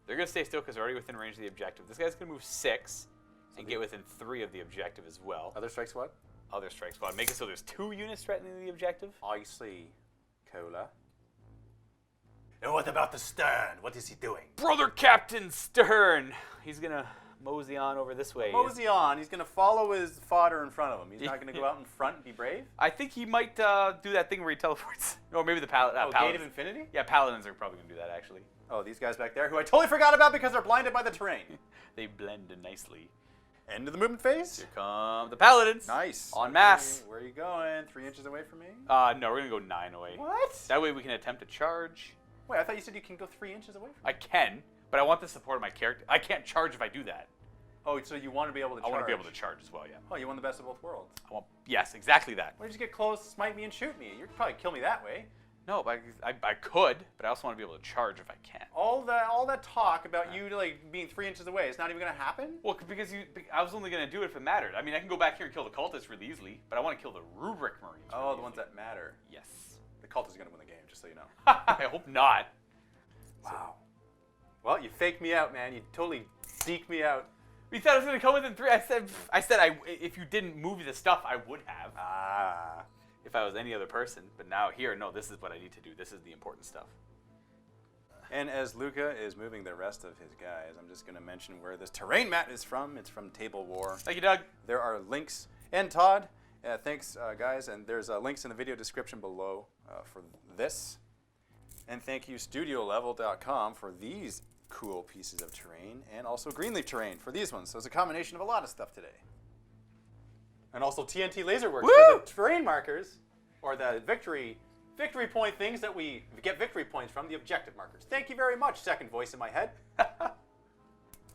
They're going to stay still because they're already within range of the objective. This guy's going to move 6 and get within 3 of the objective as well. Other strike squad? Other strike squad. Make it so there's 2 units threatening the objective. I see. Cola. And what about the Stern? What is he doing? Brother Captain Stern. He's going to mosey on over this way. Mosey on. He's going to follow his fodder in front of him. He's not going to go out in front and be brave? I think he might do that thing where he teleports. Or maybe the Paladins. Gate of Infinity? Yeah, Paladins are probably going to do that, actually. Oh, these guys back there, who I totally forgot about because they're blinded by the terrain. They blend in nicely. End of the movement phase? Here come the Paladins. Nice. En masse. Where are you going? 3 inches away from me? No, we're going to go 9 away. What? That way we can attempt to charge. Wait, I thought you said you can go 3 inches away from me. I can, but I want the support of my character. I can't charge if I do that. Oh, so you want to be able to charge? I want to be able to charge as well, yeah. Oh, you want the best of both worlds. Yes, exactly that. Why don't you just get close, smite me, and shoot me? You'd probably kill me that way. No, but I could, but I also want to be able to charge if I can. All that talk about you like being 3 inches away, it's not even going to happen? Well, because I was only going to do it if it mattered. I mean, I can go back here and kill the cultists really easily, but I want to kill the Rubric Marines. Oh, really the ones easily. that matter. Yes. The cult is going to win the game, just so you know. I hope not. Wow. Well, you faked me out, man. You totally deked me out. We thought I was going to come within 3. I said if you didn't move the stuff, I would have. Ah. If I was any other person. But now here, no, this is what I need to do. This is the important stuff. And as Luka is moving the rest of his guys, I'm just going to mention where this terrain map is from. It's from Table War. Thank you, Doug. There are links. And Todd, thanks, guys. And there's links in the video description below for this. And thank you, StudioLevel.com, for these cool pieces of terrain, and also Greenleaf terrain for these ones. So it's a combination of a lot of stuff today. And also TNT Laserworks for the terrain markers, or the victory point things that we get victory points from, the objective markers. Thank you very much, second voice in my head.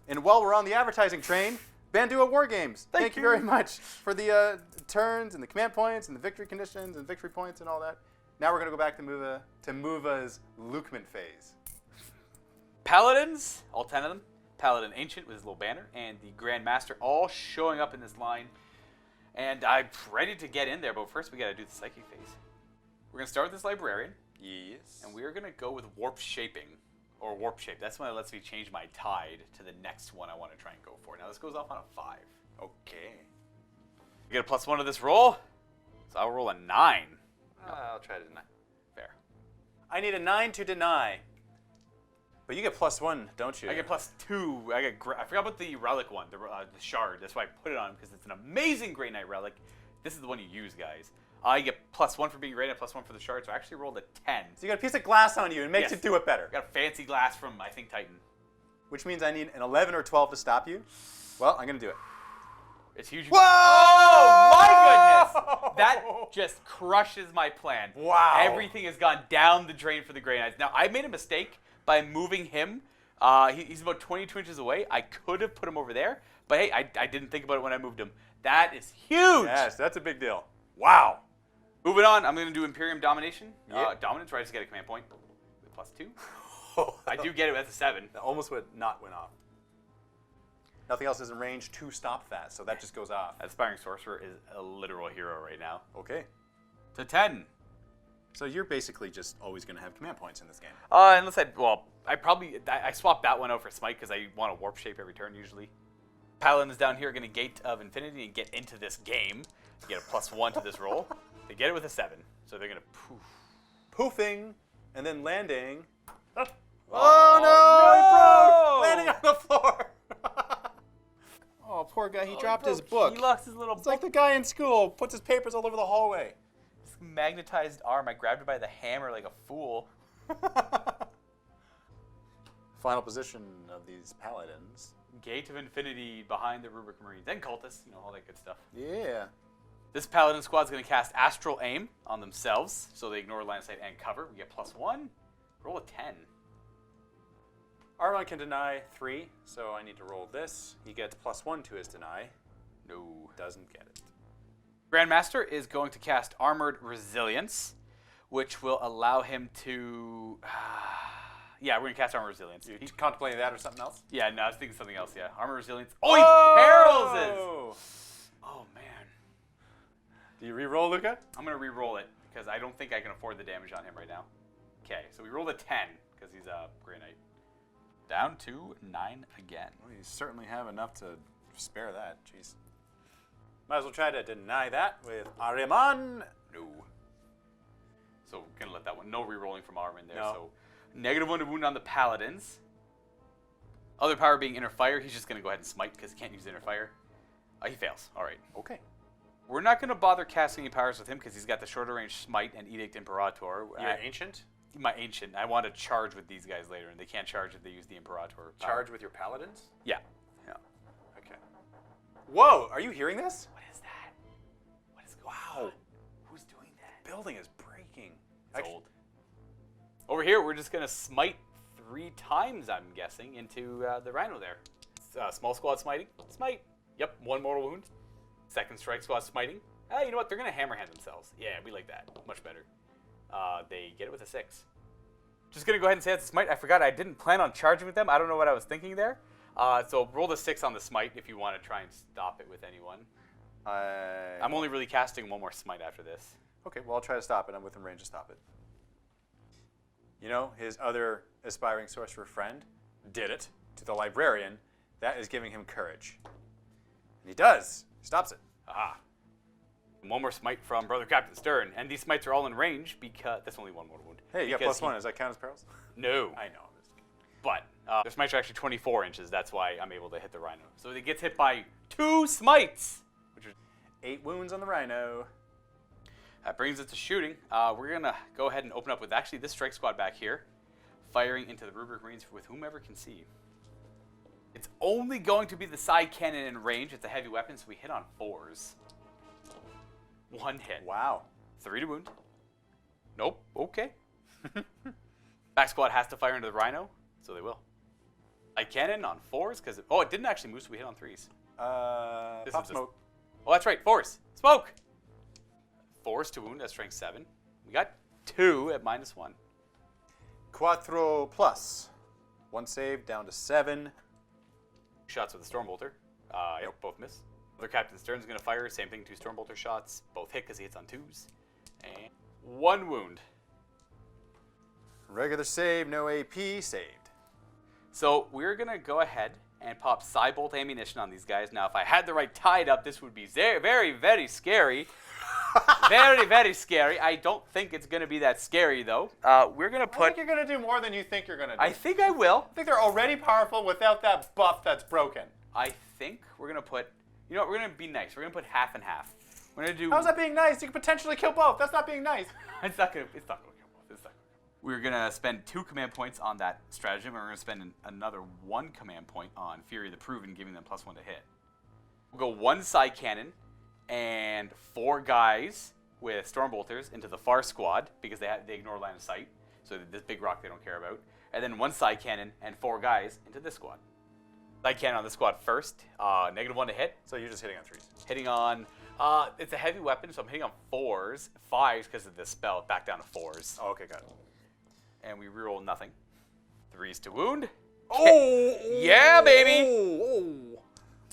And while we're on the advertising train, Bandua War Games. Thank you very much for the turns and the command points and the victory conditions and victory points and all that. Now we're going to go back to Muva's Lukement phase. Paladins, all 10 of them. Paladin Ancient with his little banner, and the Grand Master all showing up in this line. And I'm ready to get in there, but first we got to do the Psychic phase. We're going to start with this Librarian. Yes. And we're going to go with Warp Shaping, or Warp Shape. That's one that lets me change my tide to the next one I want to try and go for. Now this goes off on a 5. Okay. We get a +1 to this roll, so I'll roll a 9. I'll try to deny. Fair. I need a 9 to deny. But you get +1, don't you? I get +2. I forgot about the relic one, the shard. That's why I put it on, because it's an amazing Grey Knight relic. This is the one you use, guys. I get +1 for being Grey Knight, +1 for the shard, so I actually rolled a 10. So you got a piece of glass on you, and makes Yes. it do it better. I got a fancy glass from, I think, Titan. Which means I need an 11 or 12 to stop you. Well, I'm going to do it. It's huge. Whoa! Oh, my goodness! That just crushes my plan. Wow. Everything has gone down the drain for the Grey Knights. Now, I made a mistake by moving him. He's about 22 inches away. I could have put him over there, but hey, I didn't think about it when I moved him. That is huge! Yes, that's a big deal. Wow. Moving on, I'm going to do Imperium Domination. Yep. Dominance, where I just get a command point with +2. I do get it with a 7. That almost would not went off. Nothing else is in range to stop that, so that just goes off. Aspiring Sorcerer is a literal hero right now. Okay. To 10. So you're basically just always going to have command points in this game. Unless I swapped that one out for Smite because I want to Warp Shape every turn usually. Paladins down here are going to Gate of Infinity and get into this game. Get a +1 to this roll. They get it with a 7, so they're going to poof. Poofing, and then landing. Oh, no! Landing on the floor. Oh, poor guy. He dropped his book. He lost his little It's like the guy in school puts his papers all over the hallway. magnetized arm. I grabbed it by the hammer like a fool. Final position of these paladins. Gate of Infinity behind the Rubric Marines. Then Cultists, all that good stuff. Yeah. This Paladin squad's going to cast Astral Aim on themselves, so they ignore line of sight and cover. We get +1. Roll a 10. Armon can deny 3, so I need to roll this. He gets +1 to his deny. No. Doesn't get it. Grandmaster is going to cast Armored Resilience, which will allow him to... yeah, we're going to cast Armored Resilience. You contemplating that or something else? Yeah, no, I was thinking something else, yeah. Armored Resilience. Oh, he perils us! Oh, man. Do you re-roll, Luka? I'm going to re-roll it, because I don't think I can afford the damage on him right now. Okay, so we rolled a 10, because he's a Grey Knight. Down to 9 again. Well, you certainly have enough to spare that. Jeez. Might as well try to deny that with Ariman. No. So we're going to let that one. No re-rolling from Armin there. No. So -1 to wound on the Paladins. Other power being Inner Fire. He's just going to go ahead and smite because he can't use Inner Fire. He fails. All right. Okay. We're not going to bother casting any powers with him because he's got the shorter range Smite and Edict Imperator. You're ancient? My Ancient. I want to charge with these guys later, and they can't charge if they use the Imperator. Charge with your paladins? Yeah. Okay. Whoa, are you hearing this? What is that? What is going on? Who's doing that? Building is breaking. It's old. Over here, we're just going to smite 3 times, I'm guessing, into the Rhino there. Small squad smiting. Smite. Yep, 1 mortal wound. Second strike squad smiting. You know what? They're going to hammerhand themselves. Yeah, we like that. Much better. They get it with a 6. Just going to go ahead and say that's a smite. I forgot I didn't plan on charging with them. I don't know what I was thinking there. So roll the 6 on the smite if you want to try and stop it with anyone. I'm only really casting 1 more smite after this. Okay, well, I'll try to stop it. I'm within range to stop it. You know, his other aspiring sorcerer friend did it to the librarian. That is giving him courage. And he does. He stops it. Aha. 1 more smite from Brother Captain Stern. And these smites are all in range because... That's only 1 more wound. Hey, you got +1. Does that count as perils? No. I know. But their smites are actually 24 inches. That's why I'm able to hit the Rhino. So it gets hit by 2 smites. Which is 8 wounds on the Rhino. That brings it to shooting. We're going to go ahead and open up with actually this strike squad back here. Firing into the Rubric Marines with whomever can see. It's only going to be the side cannon in range. It's a heavy weapon, so we hit on 4s. 1 hit. Wow. 3 to wound. Nope. Okay. Back squad has to fire into the Rhino, so they will. Side cannon on 4s because it didn't actually move, so we hit on 3s. Pop smoke. Oh, that's right. 4s. Smoke. 4s to wound at strength 7. We got 2 at -1. Quattro plus. 1 save down to 7. Shots with the Stormbolter. Yep, both miss. Other Captain Stern's going to fire. Same thing, 2 Stormbolter shots. Both hit because he hits on 2s. And 1 wound. Regular save, no AP, saved. So we're going to go ahead and pop Psybolt ammunition on these guys. Now, if I had the right tied up, this would be very, very, very scary. Very, very scary. I don't think it's going to be that scary, though. We're going to put... I think you're going to do more than you think you're going to do. I think I will. I think they're already powerful without that buff that's broken. I think we're going to put... You know what? We're going to be nice. We're going to put half and half. We're going to do... How's that being nice? You could potentially kill both. That's not being nice. It's not going to kill both. It's not gonna. We're going to spend 2 command points on that stratagem, and we're going to spend another 1 command point on Fury of the Proven, giving them +1 to hit. We'll go 1 side cannon and 4 guys with Stormbolters into the far squad because they ignore line of sight, so this big rock they don't care about. And then 1 side cannon and 4 guys into this squad. Side cannon on this squad first, -1 to hit. So you're just hitting on 3s. Hitting on, it's a heavy weapon, so I'm hitting on 4s, 5s because of the spell, back down to 4s. Oh, okay, got it. And we reroll nothing. 3s to wound. Oh! Yeah, baby! Oh!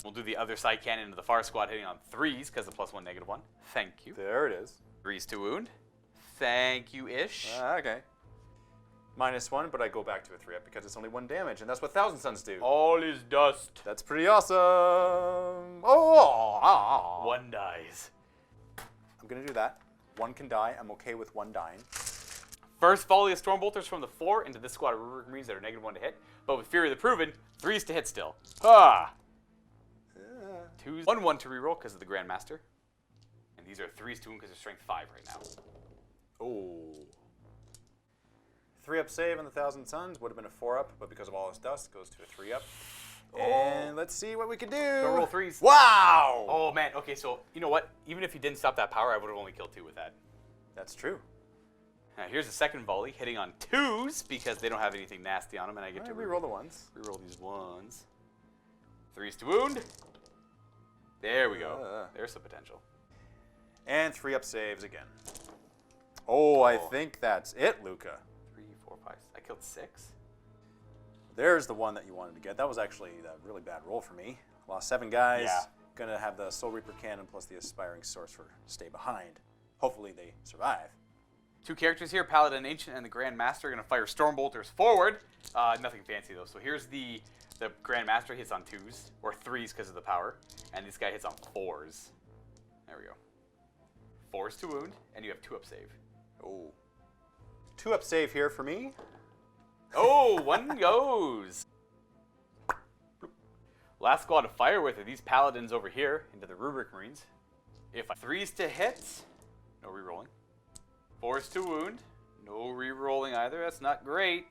We'll do the other side cannon into the far squad, hitting on 3s because of +1, -1. Thank you. There it is. 3s to wound. Thank you-ish. Okay. -1, but I go back to a 3-up because it's only 1 damage, and that's what Thousand Suns do. All is dust. That's pretty awesome. Oh! 1 dies. I'm going to do that. 1 can die. I'm okay with 1 dying. First volley of Stormbolters from the 4 into this squad of Rubric Marines that are -1 to hit. But with Fury of the Proven, 3s to hit still. 2s, 1-1 to reroll because of the Grandmaster. And these are 3s to wound because they're strength 5 right now. Oh. 3-up save on the Thousand Suns would have been a 4-up, but because of all this dust, goes to a 3-up. And let's see what we can do. Go roll 3s. Wow! Oh, man. Okay, so you know what? Even if you didn't stop that power, I would have only killed 2 with that. That's true. Now here's the second volley, hitting on 2s because they don't have anything nasty on them, and I get to reroll the ones. reroll these 1s. 3s to wound. There we go. There's the potential. And 3 up saves again. Oh, I think that's it, Luka. 3, 4, 5. I killed 6. There's the one that you wanted to get. That was actually a really bad roll for me. Lost 7 guys. Yeah. Gonna have the Soul Reaper cannon plus the Aspiring Sorcerer stay behind. Hopefully they survive. 2 characters here, Paladin Ancient and the Grand Master, are going to fire Stormbolters forward. Nothing fancy though. So here's the Grand Master hits on 2s, or 3s because of the power, and this guy hits on 4s. There we go. 4s to wound, and you have 2 up save. Oh. 2 up save here for me. Oh, 1 goes. Last squad to fire with are these Paladins over here into the Rubric Marines. If 3s to hit, no rerolling. 4s to wound, no rerolling either. That's not great.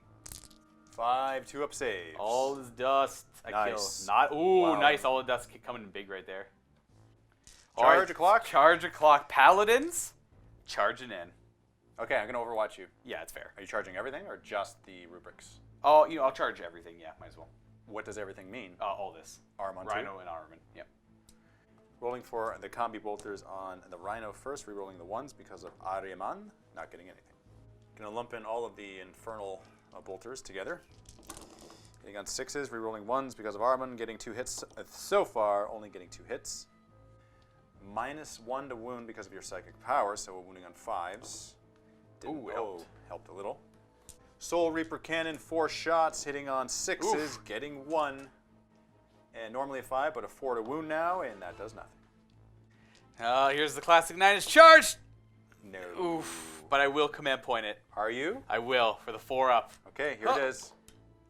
5 2 up saves. All is dust. I Nice. kill. Not. Ooh, Wow. nice. All the dust coming in big right there. All Charge a clock. Charge a clock. Paladins charging in. Okay, I'm gonna overwatch you. Yeah, it's fair. Are you charging everything or just the rubrics? Oh, I'll charge everything. Yeah, might as well. What does everything mean? All this. Armon Rhino and Armin. Yep. Rolling for the combi bolters on the Rhino first, rerolling the 1s because of Ariman, not getting anything. Gonna lump in all of the infernal bolters together. Hitting on 6s, rerolling 1s because of Armin, getting 2 hits so far, only getting 2 hits. -1 to wound because of your psychic power, so wounding on 5s. Ooh, helped a little. Soul Reaper Cannon, 4 shots, hitting on 6s, getting 1. And normally a 5, but a 4 to wound now, and that does nothing. Here's the classic 9 is charged. No. Oof. But I will command point it. Are you? I will for the 4 up. Okay, here it is.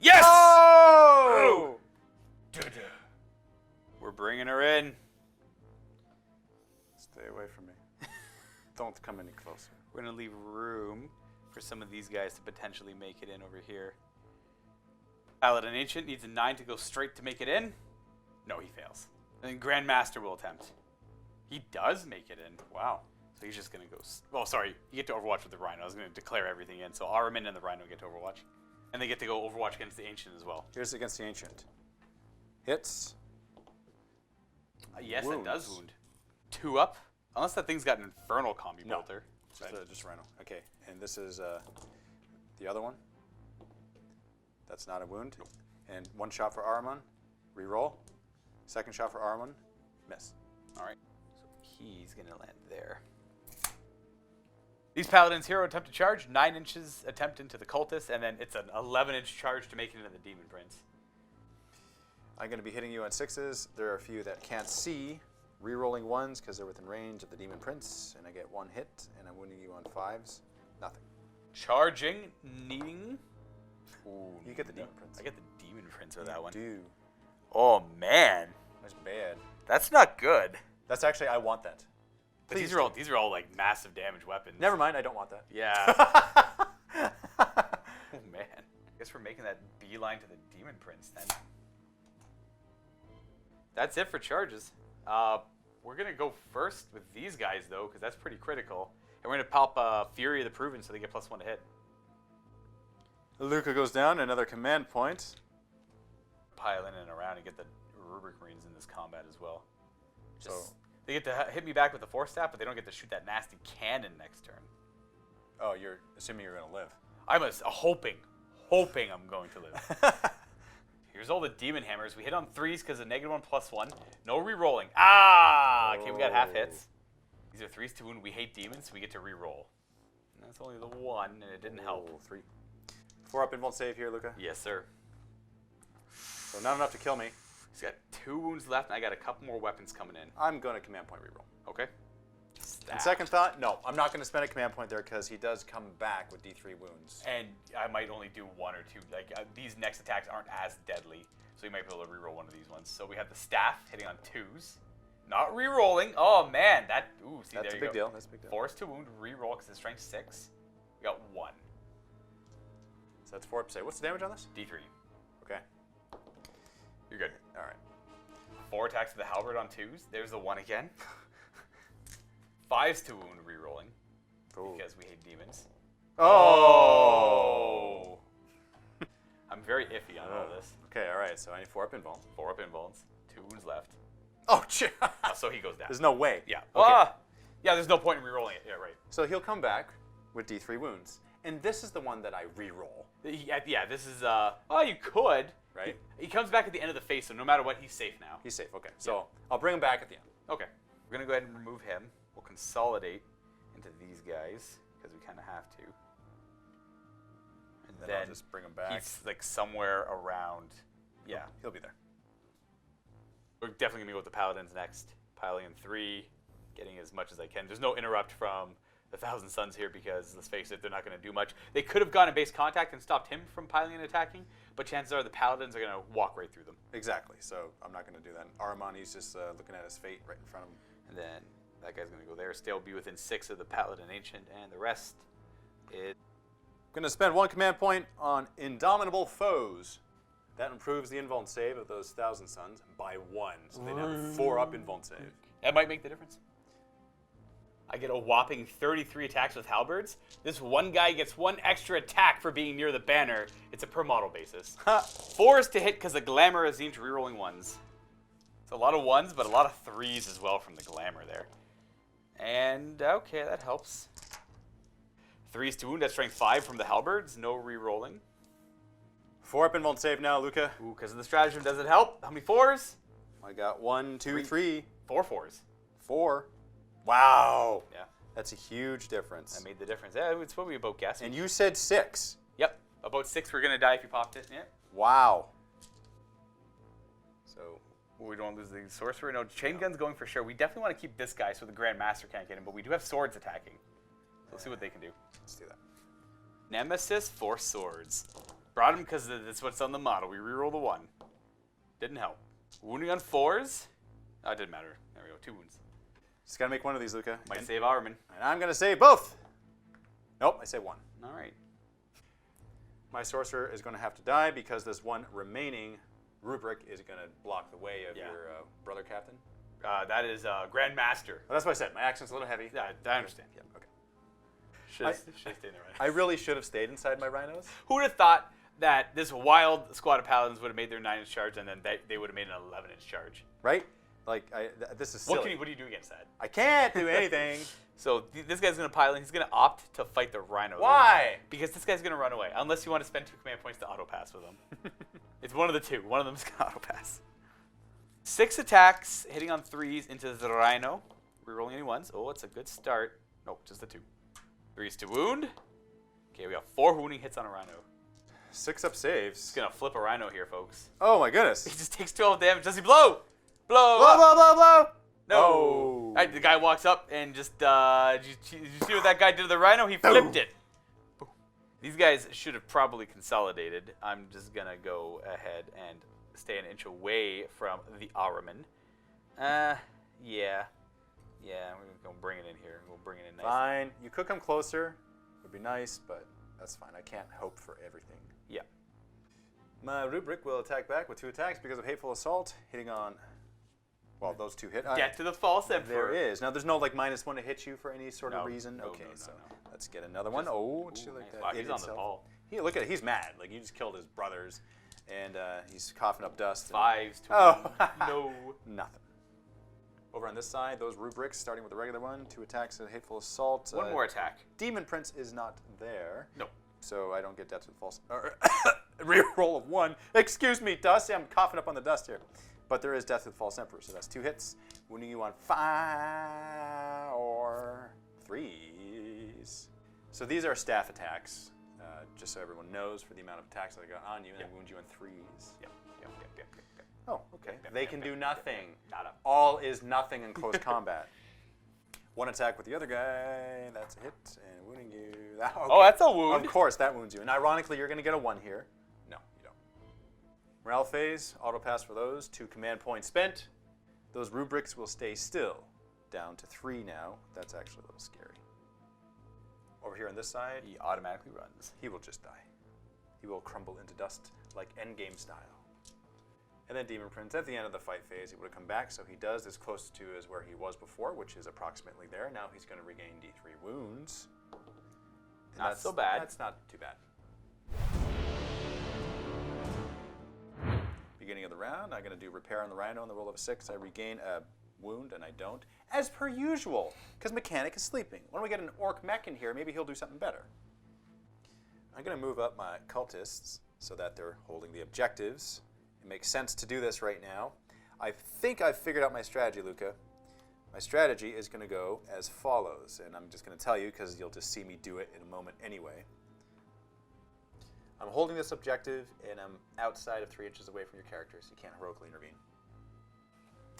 Yes! Oh! We're bringing her in. Stay away from me. Don't come any closer. We're going to leave room for some of these guys to potentially make it in over here. Paladin Ancient needs a 9 to go straight to make it in. No, he fails. And then Grand Master will attempt. He does make it in. Wow. So he's just going to go... Well, sorry. You get to Overwatch with the Rhino. I was going to declare everything in. So Aramin and the Rhino get to Overwatch. And they get to go Overwatch against the Ancient as well. Here's against the Ancient. Hits. Yes, Wounds. it does wound. 2 up. Unless that thing's got an Infernal Combi No. Bolter. Just Rhino. Okay, and this is the other one. That's not a wound. Nope. And 1 shot for Araman. Reroll. 2nd shot for Araman. Miss. All right. So he's going to land there. These Paladins hero attempt to charge. 9 inches attempt into the Cultist. And then it's an 11-inch charge to make it into the Demon Prince. I'm going to be hitting you on 6s. There are a few that can't see. Rerolling 1s because they're within range of the Demon Prince. And I get 1 hit. And I'm wounding you on 5s. Nothing. Charging, needing. Ooh, You get the Demon Prince. I get the Demon Prince for that one. Do. Oh, man. That's bad. That's not good. That's actually, I want that. But these are all like massive damage weapons. Never mind, I don't want that. Yeah. Oh, man. I guess we're making that beeline to the Demon Prince then. That's it for charges. We're going to go first with these guys, though, because that's pretty critical. And we're going to pop Fury of the Proven so they get +1 to hit. Luka goes down, another command point. Pile in and around and get the Rubric Marines in this combat as well. So They get to hit me back with the Force Staff, but they don't get to shoot that nasty cannon next turn. Oh, you're assuming you're going to live. I'm hoping I'm going to live. Here's all the Demon Hammers. We hit on 3s because of -1 +1. No re-rolling. Ah! Okay, we got half hits. These are 3s to wound. We hate demons, so we get to re-roll. And that's only the 1, and it didn't help. 3. 4 up invuln save here, Luka. Yes, sir. So not enough to kill me. He's got 2 wounds left, and I got a couple more weapons coming in. I'm going to command point reroll. Okay. And second thought, no, I'm not going to spend a command point there because he does come back with D3 wounds. And I might only do 1 or 2. Like these next attacks aren't as deadly, so you might be able to reroll one of these ones. So we have the staff hitting on 2s, not rerolling. Oh man, that see That's there a you big go. deal. That's a big deal. Force to wound, reroll because it's strength 6. We got 1. So that's 4 up save. What's the damage on this? D3. Okay. You're good. All right. 4 attacks with the halberd on 2s. There's the 1 again. 5s to wound, rerolling Ooh. because we hate demons. Oh! I'm very iffy on all this. Okay, all right. So I need 4 up invuln. 4 up invulns, 2 wounds left. Oh, shit. So he goes down. There's no way. Yeah. Okay. Yeah, there's no point in rerolling it. Yeah, right. So he'll come back with D3 wounds. And this is the one that I reroll. Yeah, this is, oh, you could. Right? He comes back at the end of the phase, so no matter what, he's safe now. He's safe. Okay. So I'll bring him back at the end. Okay. We're going to go ahead and remove him. We'll consolidate into these guys, because we kind of have to. And Then I'll just bring him back. He's, like, somewhere around. Yeah. He'll be there. We're definitely going to go with the Paladins next. Piling in 3, getting as much as I can. There's no interrupt from the Thousand Suns here because, let's face it, they're not going to do much. They could have gone in base contact and stopped him from piling and attacking, but chances are the Paladins are going to walk right through them. Exactly. So I'm not going to do that. Armani's just looking at his fate right in front of him. And then that guy's going to go there. Still be within 6 of the Paladin Ancient, and the rest is... Going to spend 1 command point on Indomitable Foes. That improves the invuln save of those Thousand Suns by 1. So they now have 4 up invuln save. That might make the difference. I get a whopping 33 attacks with halberds. This one guy gets 1 extra attack for being near the banner. It's a per model basis. 4s to hit because the glamour is into rerolling 1s. It's a lot of 1s, but a lot of 3s as well from the glamour there. And okay, that helps. 3s to wound at strength 5 from the halberds. No rerolling. 4 up invuln save now, Luka. Ooh, because of the stratagem, does it help? How many 4s? I got 1, 2, 3. 4 4s. 4. Wow. Yeah. That's a huge difference. That made the difference. Yeah, it's probably about guessing. And you said 6. Yep. About 6 we're going to die if you popped it. Yeah. Wow. So we don't lose the sorcerer. No, chain gun's going for sure. We definitely want to keep this guy so the Grand Master can't get him, but we do have swords attacking. So we'll see what they can do. let's do that. Nemesis, 4 swords. Brought him because that's what's on the model. We reroll the 1. Didn't help. Wounding on 4s. Oh, it didn't matter. There we go. 2 wounds. Just got to make one of these, Luka. Might save Armin. And I'm going to save both. Nope, I say 1. All right. My sorcerer is going to have to die because this 1 remaining rubric is going to block the way of your brother captain. That is Grand Master. Well, that's what I said. My accent's a little heavy. Yeah, I understand. Yeah, okay. Should have stayed there, right? I really should have stayed inside my rhinos. Who would have thought that this wild squad of paladins would have made their 9-inch charge and then they would have made an 11-inch charge? Right? Like, this is silly. What do you do against that? I can't do anything. So this guy's going to pile in. He's going to opt to fight the rhino. Why? Because this guy's going to run away, unless you want to spend 2 command points to auto-pass with him. It's one of the 2. One of them's going to auto-pass. 6 attacks, hitting on 3s into the rhino. Rerolling any 1s. Oh, it's a good start. Nope, just the 2. 3s to wound. Okay, we got 4 wounding hits on a rhino. 6 up saves. He's going to flip a rhino here, folks. Oh, my goodness. He just takes 12 damage. Does he blow? Blow! Blow, blow, blow, blow! No. Oh. All right, the guy walks up and just, did you see what that guy did to the rhino? He flipped it. These guys should have probably consolidated. I'm just going to go ahead and stay an inch away from the Araman. Yeah. Yeah, we're going to bring it in here. We'll bring it in nice. Fine. You could come closer. Would be nice, but that's fine. I can't hope for everything. Yeah. My rubric will attack back with 2 attacks because of Hateful Assault, hitting on... Well, those 2 hit. Get to the false emperor. There is. Now, there's no, like, -1 to hit you for any sort of No. reason? No, okay, no, so no. let's get another one. Oh, let's see like that. Wow, It he's on the itself. ball. Look at it. He's mad. Like, you just killed his brothers, and he's coughing up dust. 5s to Oh. no. Nothing. Over on this side, those rubrics, starting with the regular one, 2 attacks at Hateful Assault. 1 more attack. Demon Prince is not there. No. So I don't get Death to the False... Reroll of 1. Excuse me, dust. I'm coughing up on the dust here. But there is Death to the False Emperor, so that's 2 hits. Wounding you on 5 or 3s. So these are staff attacks, just so everyone knows for the amount of attacks that I got on you, and they wound you on 3s. Yep. Oh, okay. They can do nothing. Nada. All is nothing in close combat. 1 attack with the other guy, that's a hit, and wounding you. Okay. Oh, that's a wound. Of course, that wounds you. And ironically, you're going to get a 1 here. No, you don't. Morale phase, auto pass for those. 2 command points spent. Those rubrics will stay still. Down to 3 now. That's actually a little scary. Over here on this side, He automatically runs. he will just die. He will crumble into dust like endgame style. And then Demon Prince, at the end of the fight phase, he would have come back, so he does as close to as where he was before, which is approximately there. Now he's going to regain D3 wounds. Not so bad. That's not too bad. Beginning of the round, I'm going to do repair on the Rhino on the roll of a 6. I regain a wound, and I don't. As per usual, because Mechanic is sleeping. When we get an Orc Mech in here, maybe he'll do something better. I'm going to move up my cultists so that they're holding the objectives. It makes sense to do this right now. I think I've figured out my strategy, Luka. My strategy is going to go as follows, and I'm just going to tell you because you'll just see me do it in a moment anyway. I'm holding this objective, and I'm outside of 3 inches away from your character, so you can't heroically intervene.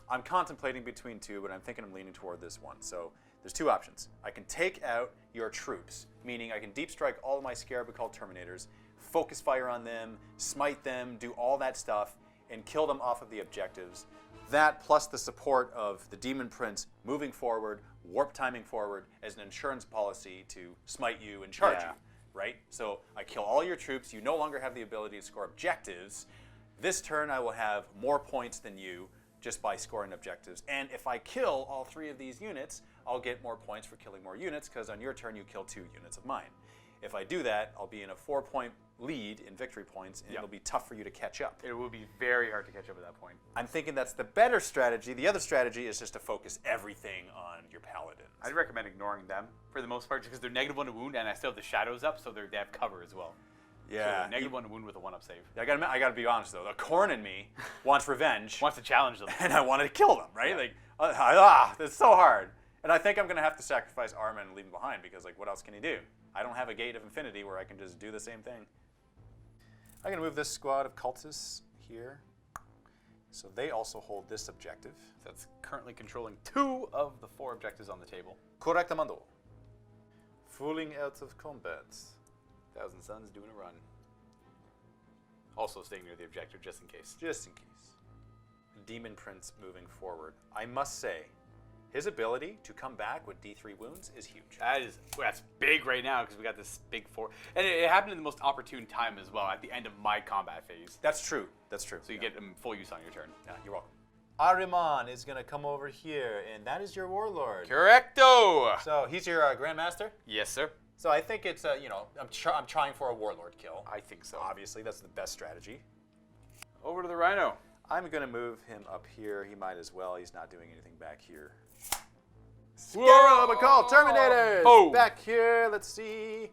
I'm contemplating between two, but I'm thinking I'm leaning toward this one. So there's 2 options. I can take out your troops, meaning I can deep strike all of my Scarab called Terminators, focus fire on them, smite them, do all that stuff, and kill them off of the objectives. That plus the support of the Demon Prince moving forward, warp timing forward as an insurance policy to smite you and charge you. Right? So I kill all your troops. You no longer have the ability to score objectives. This turn I will have more points than you just by scoring objectives. And if I kill all 3 of these units, I'll get more points for killing more units because on your turn you kill 2 units of mine. If I do that, I'll be in a 4-point lead in victory points, and it'll be tough for you to catch up. It will be very hard to catch up at that point. I'm thinking that's the better strategy. The other strategy is just to focus everything on your paladins. I'd recommend ignoring them for the most part, because they're -1 to wound, and I still have the shadows up, so they have cover as well. Yeah. So -1 to wound with a 1-up save. I gotta be honest though. The Corn in me wants revenge. Wants to challenge them. And I wanted to kill them, right? Like, it's so hard. And I think I'm gonna have to sacrifice Armin and leave him behind because, like, what else can he do? I don't have a Gate of Infinity where I can just do the same thing. I'm gonna move this squad of cultists here, so they also hold this objective. That's currently controlling 2 of the 4 objectives on the table. Correctamento. Fooling out of combat. Thousand Suns doing a run. Also staying near the objective just in case. Just in case. Demon Prince moving forward. I must say, his ability to come back with D3 wounds is huge. That's big right now because we got this big 4. And it happened in the most opportune time as well, at the end of my combat phase. That's true. That's true. So you get full use on your turn. Yeah, you're welcome. Ahriman is going to come over here, and that is your warlord. Correcto! So he's your Grandmaster? Yes, sir. So I think it's, I'm trying for a warlord kill. I think so. Obviously, that's the best strategy. Over to the Rhino. I'm going to move him up here. He might as well. He's not doing anything back here. Whoa! Call Terminators! Oh! Back here, let's see.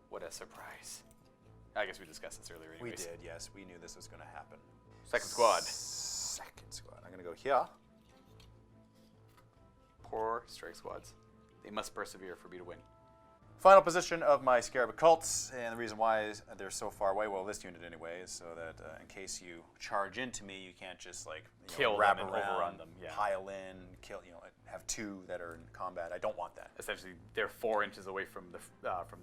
What a surprise. I guess we discussed this earlier anyways. We did, yes. We knew this was going to happen. Second squad. Second squad. I'm going to go here. Poor strike squads. They must persevere for me to win. Final position of my Scarab Cults, and the reason why is they're so far away, well, this unit anyway, is so that in case you charge into me, you can't just kill wrap them and around, overrun them. Yeah. pile in, kill, have 2 that are in combat. I don't want that. Essentially, they're 4 inches away from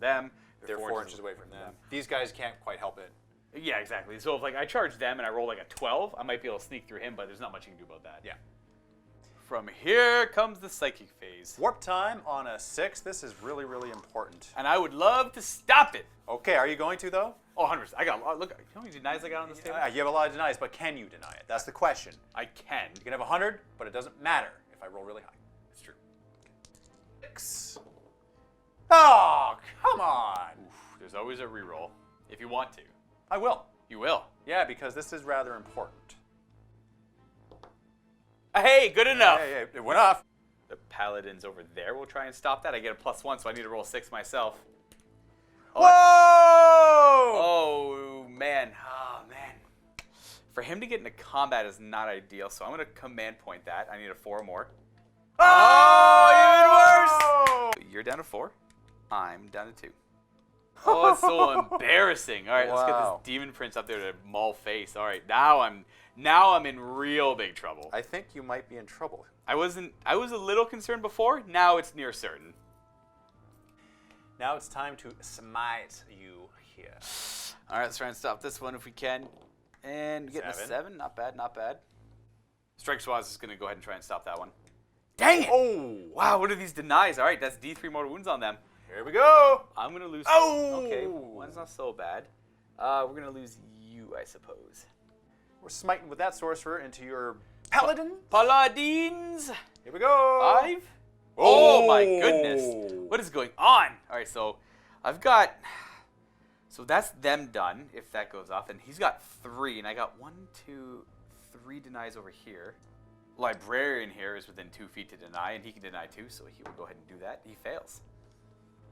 them. They're 4 inches away from them. These guys can't quite help it. Yeah, exactly. So if I charge them and I roll like a 12, I might be able to sneak through him, but there's not much you can do about that. Yeah. From here comes the psychic phase. Warp time on a 6. This is really, really important. And I would love to stop it. Okay, are you going to though? Oh, 100%. I got a lot. Look, you know how many denies I got on this table? You have a lot of denies, but can you deny it? That's the question. I can. You can have 100, but it doesn't matter if I roll really high. It's true. 6. Oh, come on. Oof, there's always a reroll if you want to. I will. You will. Yeah, because this is rather important. Hey, good enough. Hey, it went off. The paladins over there will try and stop that. I get a +1, so I need to roll 6 myself. Whoa! Oh, man. Oh, man. For him to get into combat is not ideal, so I'm going to command point that. I need a 4 or more. Oh, even worse! You're down to 4. I'm down to 2. Oh, it's so embarrassing. All right, let's get this Demon Prince up there to maul face. All right, now I'm in real big trouble. I think you might be in trouble. I was a little concerned before. Now it's near certain. Now it's time to smite you here. All right, let's try and stop this one if we can. And get a 7. Not bad, not bad. Strike Swaz is going to go ahead and try and stop that one. Dang it! Oh! Wow, what are these denies? All right, that's D3 mortal wounds on them. Here we go. I'm going to lose. Oh! Okay, one's not so bad. We're going to lose you, I suppose. We're smiting with that sorcerer into your paladin. Paladins! Here we go. 5? Oh my goodness. What is going on? All right, so I've got... So that's them done, if that goes off. And he's got 3, and I got 1, 2, 3 denies over here. Librarian here is within 2 feet to deny, and he can deny 2, so he will go ahead and do that. He fails.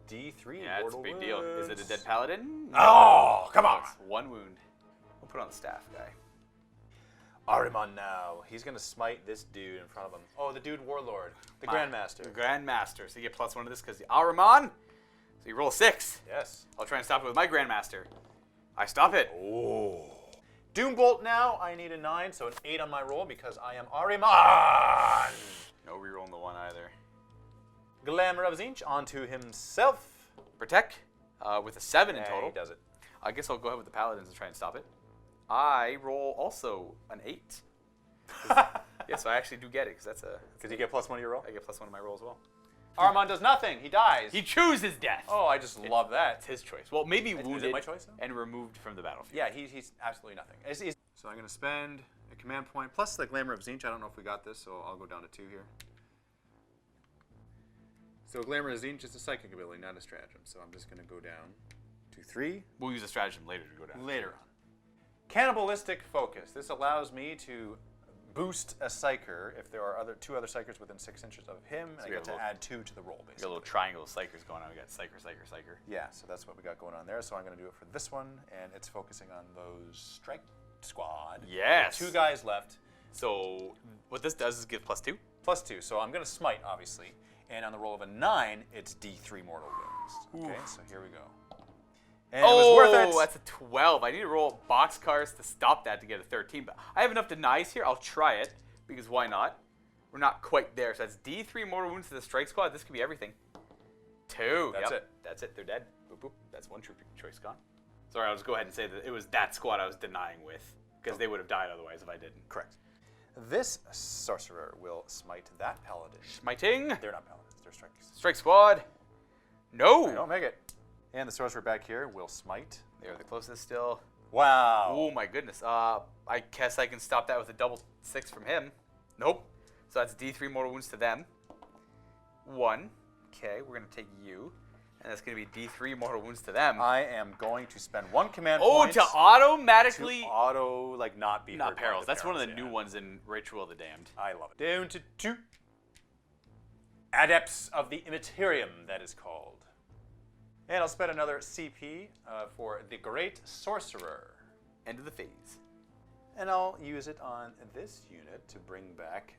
D3. Yeah, it's a big deal. Is it a dead paladin? Oh, come on. It's 1 wound. We'll put on the staff guy. Ahriman now. He's going to smite this dude in front of him. Oh, the dude warlord. The Grandmaster. The Grandmaster. So you get +1 to this because the Ahriman. So you roll a 6. Yes. I'll try and stop it with my Grandmaster. I stop it. Oh. Doombolt now. I need a 9, so an 8 on my roll because I am Ahriman. No rerolling the 1 either. Glamour of Zinch onto himself. Protect with a 7 in total. He does it. I guess I'll go ahead with the Paladins and try and stop it. I roll also an 8. Yeah, so I actually do get it because that's a. Did you get +1 to your roll? I get +1 to my roll as well. Ahriman does nothing. He dies. He chooses death. Oh, I just love that. It's his choice. Well, maybe Is wounded it my choice, though? and removed from the battlefield. Yeah, he's absolutely nothing. So I'm going to spend a command point plus the Glamour of Zinch. I don't know if we got this, so I'll go down to 2 here. So Glamour of Zinch is a psychic ability, not a stratagem. So I'm just going to go down to 3. We'll use a stratagem later to go down. Later on. Cannibalistic Focus. This allows me to boost a Psyker if there are 2 other Psykers within 6 inches of him, and I get to add 2 to the roll, We got a basically. little triangle of Psykers going on. We got Psyker, Psyker, Psyker. Yeah, so that's what we got going on there. So I'm going to do it for this one, and it's focusing on those Strike Squad. Yes. 2 guys left. So what this does is give +2. +2, so I'm going to smite, obviously. And on the roll of a 9, it's D3 mortal wounds. Okay, so here we go. And it was worth it. That's a 12. I need to roll boxcars to stop that to get a 13. But I have enough denies here. I'll try it, because why not? We're not quite there. So that's D3 mortal wounds to the strike squad. This could be everything. 2. That's Yep. it. That's it. They're dead. Boop, boop. That's 1 troop choice gone. Sorry, I'll just go ahead and say that it was that squad I was denying with, because they would have died otherwise if I didn't. Correct. This sorcerer will smite that paladin. Smiting. They're not paladins, they're strikes. Strike squad. No. They don't make it. And the sorcerer back here will smite. They're the closest still. Wow. Oh my goodness. I guess I can stop that with a double 6 from him. Nope. So that's D3 mortal wounds to them. 1. Okay, we're going to take you. And that's going to be D3 mortal wounds to them. I am going to spend 1 command Oh, point to automatically... to auto, like, not be Not hurt by perils. the That's one of the perils, new yeah. ones in Ritual of the Damned. I love it. Down to 2. Adepts of the Immaterium, that is called. And I'll spend another CP for the Great Sorcerer. End of the phase. And I'll use it on this unit to bring back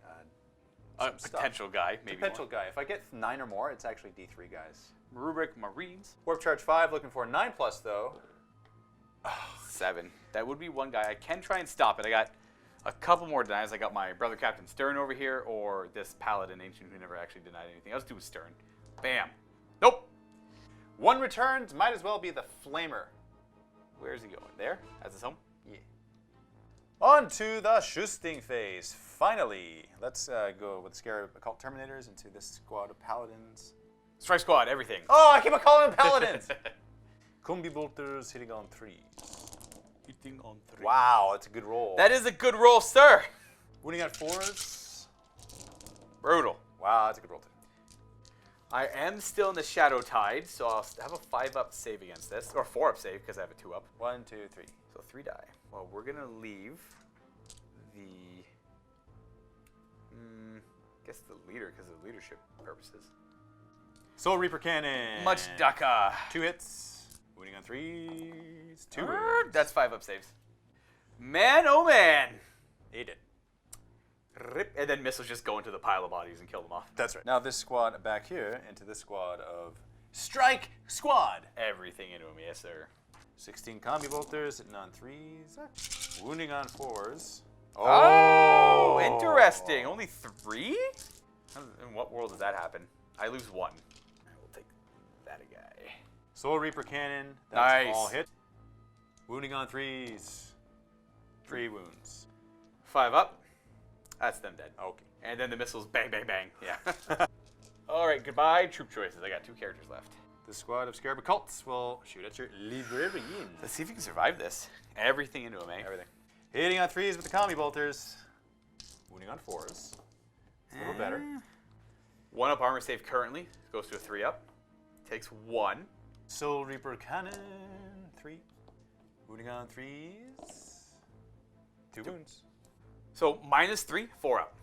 A some stuff. potential guy, maybe Potential guy. If I get 9 or more, it's actually D3 guys. Rubric Marines. Warp Charge 5, looking for 9+, though. 7. That would be one guy. I can try and stop it. I got a couple more denies. I got my brother Captain Stern over here, or this Paladin Ancient who never actually denied anything. I'll just do with Stern. Bam. Nope. 1 returns, might as well be the Flamer. Where's he going? There? That's his home? Yeah. On to the Shusting phase. Finally, let's go with Scarab Occult Terminators into this squad of Paladins. Strike squad, everything. Oh, I keep on calling them Paladins! Combi Bolters hitting on 3. Hitting on 3. Wow, that's a good roll. That is a good roll, sir. Winning at 4s. Brutal. Wow, that's a good roll, too. I am still in the Shadow Tide, so I'll have a 5-up save against this. Or 4-up save, because I have a 2-up. 1, 2, 3. So 3 die. Well, we're going to leave the... I guess the leader, because of leadership purposes. Soul Reaper Cannon. Much Daka. 2 hits. Winning on 3s. 2 That's 5-up saves. Man, oh man. Ate it. Rip. And then missiles just go into the pile of bodies and kill them off. That's right. Now this squad back here into this squad of Strike Squad. Everything into him, yes, sir. 16 Combi Bolters hitting on 3s. Wounding on 4s. Oh, interesting. Only 3? In what world does that happen? I lose 1. I will take that guy. Soul Reaper Cannon. That's Nice. all hit. Wounding on 3s. 3 wounds. 5 up. That's them dead. Okay. And then the missiles bang, bang, bang. Yeah. All right, goodbye. Troop choices. I got 2 characters left. The squad of Scarab Occults will shoot at your librarian. Let's see if you can survive this. Everything into him, eh? Everything. Hitting on 3s with the Combi Bolters. Wounding on 4s. A little better. 1-up armor save currently. Goes to a 3-up. Takes 1. Soul Reaper Cannon. 3. Wounding on 3s. 2 wounds. So -3, 4 up.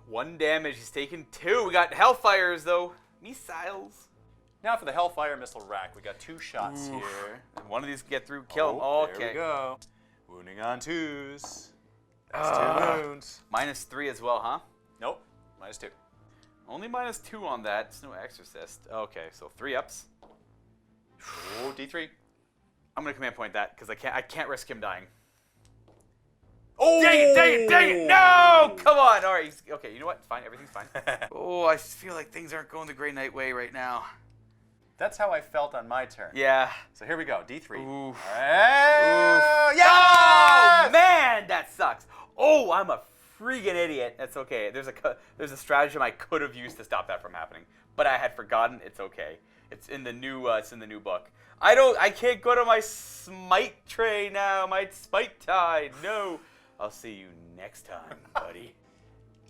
1 damage. He's taken 2. We got Hellfires though. Missiles. Now for the Hellfire Missile Rack. We got 2 shots here. And one of these can get through. Kill him. Okay. There we go. Wounding on 2s. That's 2 wounds. -3 as well, huh? Nope. -2. Only -2 on that. It's no Exorcist. Okay, so 3 ups. Oh, D3. I'm gonna command point that because I can't risk him dying. Oh! Dang it! No! Come on. All right. Okay. You know what? It's fine. Everything's fine. Oh, I feel like things aren't going the Grey Knight way right now. That's how I felt on my turn. Yeah. So here we go. D3. Oof. Yeah! Oh man, that sucks. Oh, I'm a freaking idiot. That's okay. There's a stratagem I could have used to stop that from happening, but I had forgotten. It's okay. It's in the new book. I can't go to my smite tray now. My smite tide. No. I'll see you next time, buddy.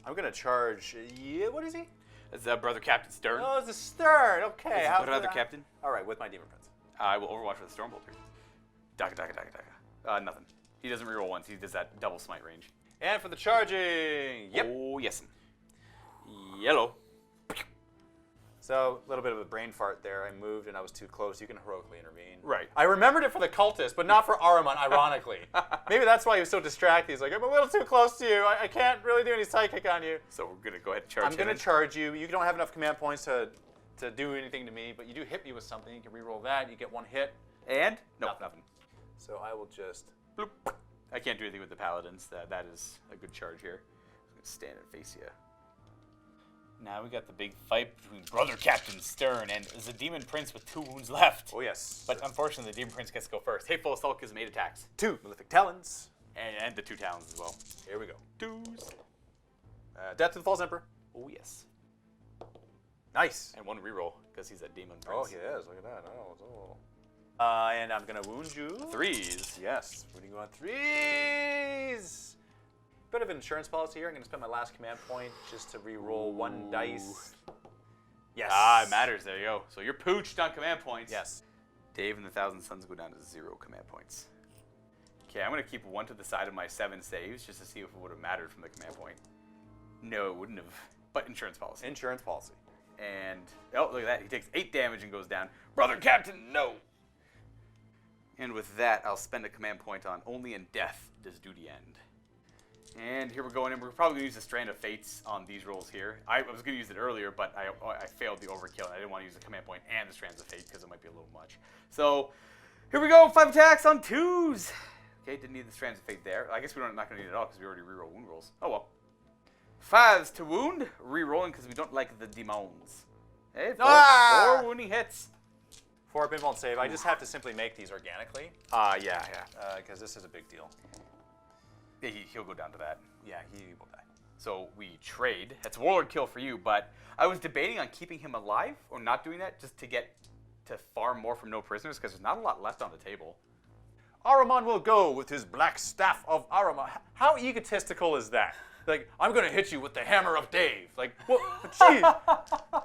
I'm gonna charge. Yeah, what is he? It's Brother Captain Stern. Oh, it's a Stern. Okay. How's Brother Captain? All right, with my Demon Prince. I will Overwatch with the Stormbolter. Daka. Nothing. He doesn't reroll once. He does that double smite range. And for the charging. Yep. Oh, yes. Yellow. So, a little bit of a brain fart there. I moved and I was too close. You can heroically intervene. Right. I remembered it for the cultist, but not for Ahriman, ironically. Maybe that's why he was so distracted. He's like, I'm a little too close to you. I can't really do any psychic on you. So we're going to go ahead and charge I'm going to charge you. You don't have enough command points to do anything to me, but you do hit me with something. You can reroll that. You get 1 hit. And? Nope, nothing. So I will just... Bloop. I can't do anything with the Paladins. That is a good charge here. I'm going to stand and face you. Now we got the big fight between Brother Captain Stern and the Demon Prince with 2 wounds left. Oh, yes. But unfortunately, the Demon Prince gets to go first. Hateful Assault gives him 8 attacks. 2 Malefic Talons. And the 2 Talons as well. Here we go. 2s. Death to the False Emperor. Oh, yes. Nice. And 1 reroll because he's a Demon Prince. Oh, he is. Look at that. And I'm going to wound you. 3s. Yes. Wounding you on 3s. Bit of an insurance policy here. I'm going to spend my last command point just to re-roll 1 dice. Yes. Ah, it matters. There you go. So you're pooched on command points. Yes. Dave and the Thousand Suns go down to 0 command points. Okay, I'm going to keep 1 to the side of my 7 saves just to see if it would have mattered from the command point. No, it wouldn't have. But insurance policy. Insurance policy. And, oh, look at that. He takes 8 damage and goes down. Brother Captain, no! And with that, I'll spend a command point on Only in Death does duty end. And here we're going in. We're probably going to use the Strand of Fates on these rolls here. I was going to use it earlier, but I failed the overkill. And I didn't want to use the command point and the Strands of Fate because it might be a little much. So here we go. 5 attacks on 2s. Okay, didn't need the Strands of Fate there. I guess we're not going to need it at all because we already reroll wound rolls. Oh, well. 5s to wound. Rerolling because we don't like the demons. Hey, 4 wounding hits. 4 up invuln save. I just have to simply make these organically. Yeah. Because this is a big deal. Yeah, he'll go down to that. Yeah, he will die. So we trade. That's Warlord kill for you, but I was debating on keeping him alive or not doing that just to get to farm more from no prisoners because there's not a lot left on the table. Ahriman will go with his black staff of Ahriman. How egotistical is that? Like, I'm going to hit you with the hammer of Dave. Like, what? Jeez.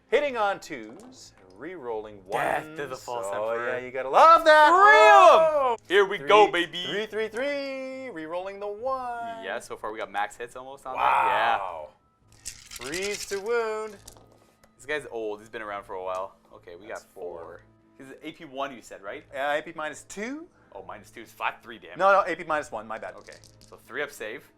Hitting on 2s. Re-rolling 1. Death to the false emperor. Yeah, you gotta love that. 3 of them. Here we go, baby. 3. Re-rolling the 1. Yeah, so far we got max hits almost on that. Wow. 3s to wound. This guy's old. He's been around for a while. Okay, we got 4. He's AP 1, you said, right? AP -2. Oh, -2 is flat 3 damage. No, AP -1. My bad. Okay, so 3 up save.